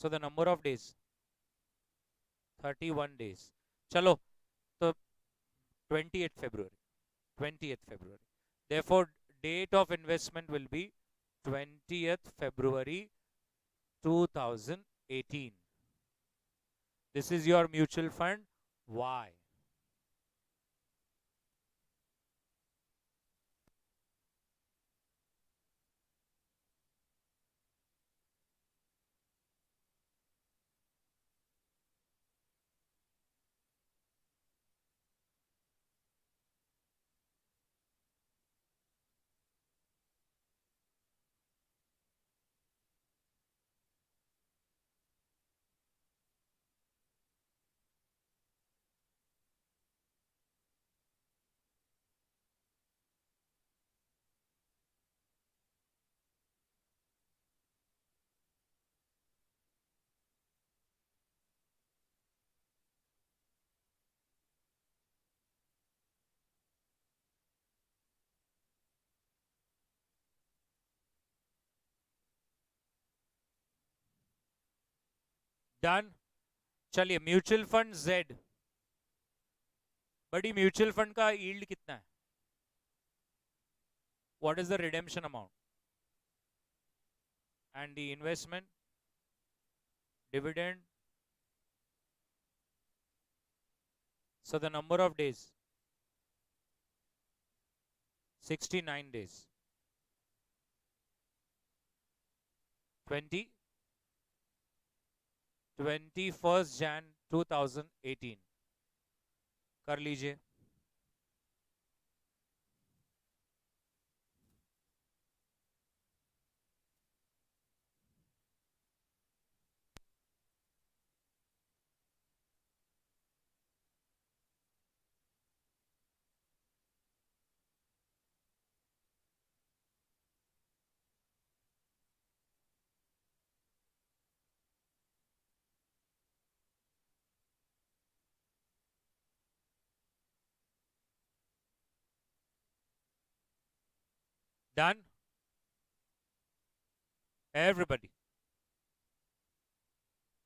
so the number of days 31 days. चलो, तो 28th February. 20th February. Therefore, date of investment will be 20th February 2018. This is your mutual fund. Why? Done. चलिए, म्यूचुअल फंड जेड, बड़ी म्यूचुअल फंड का यील्ड कितना है? What is the redemption amount and the investment, dividend, so the number of days 69 days. 20 21st Jan 2018 कर लीजिए. Done everybody.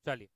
चलिए,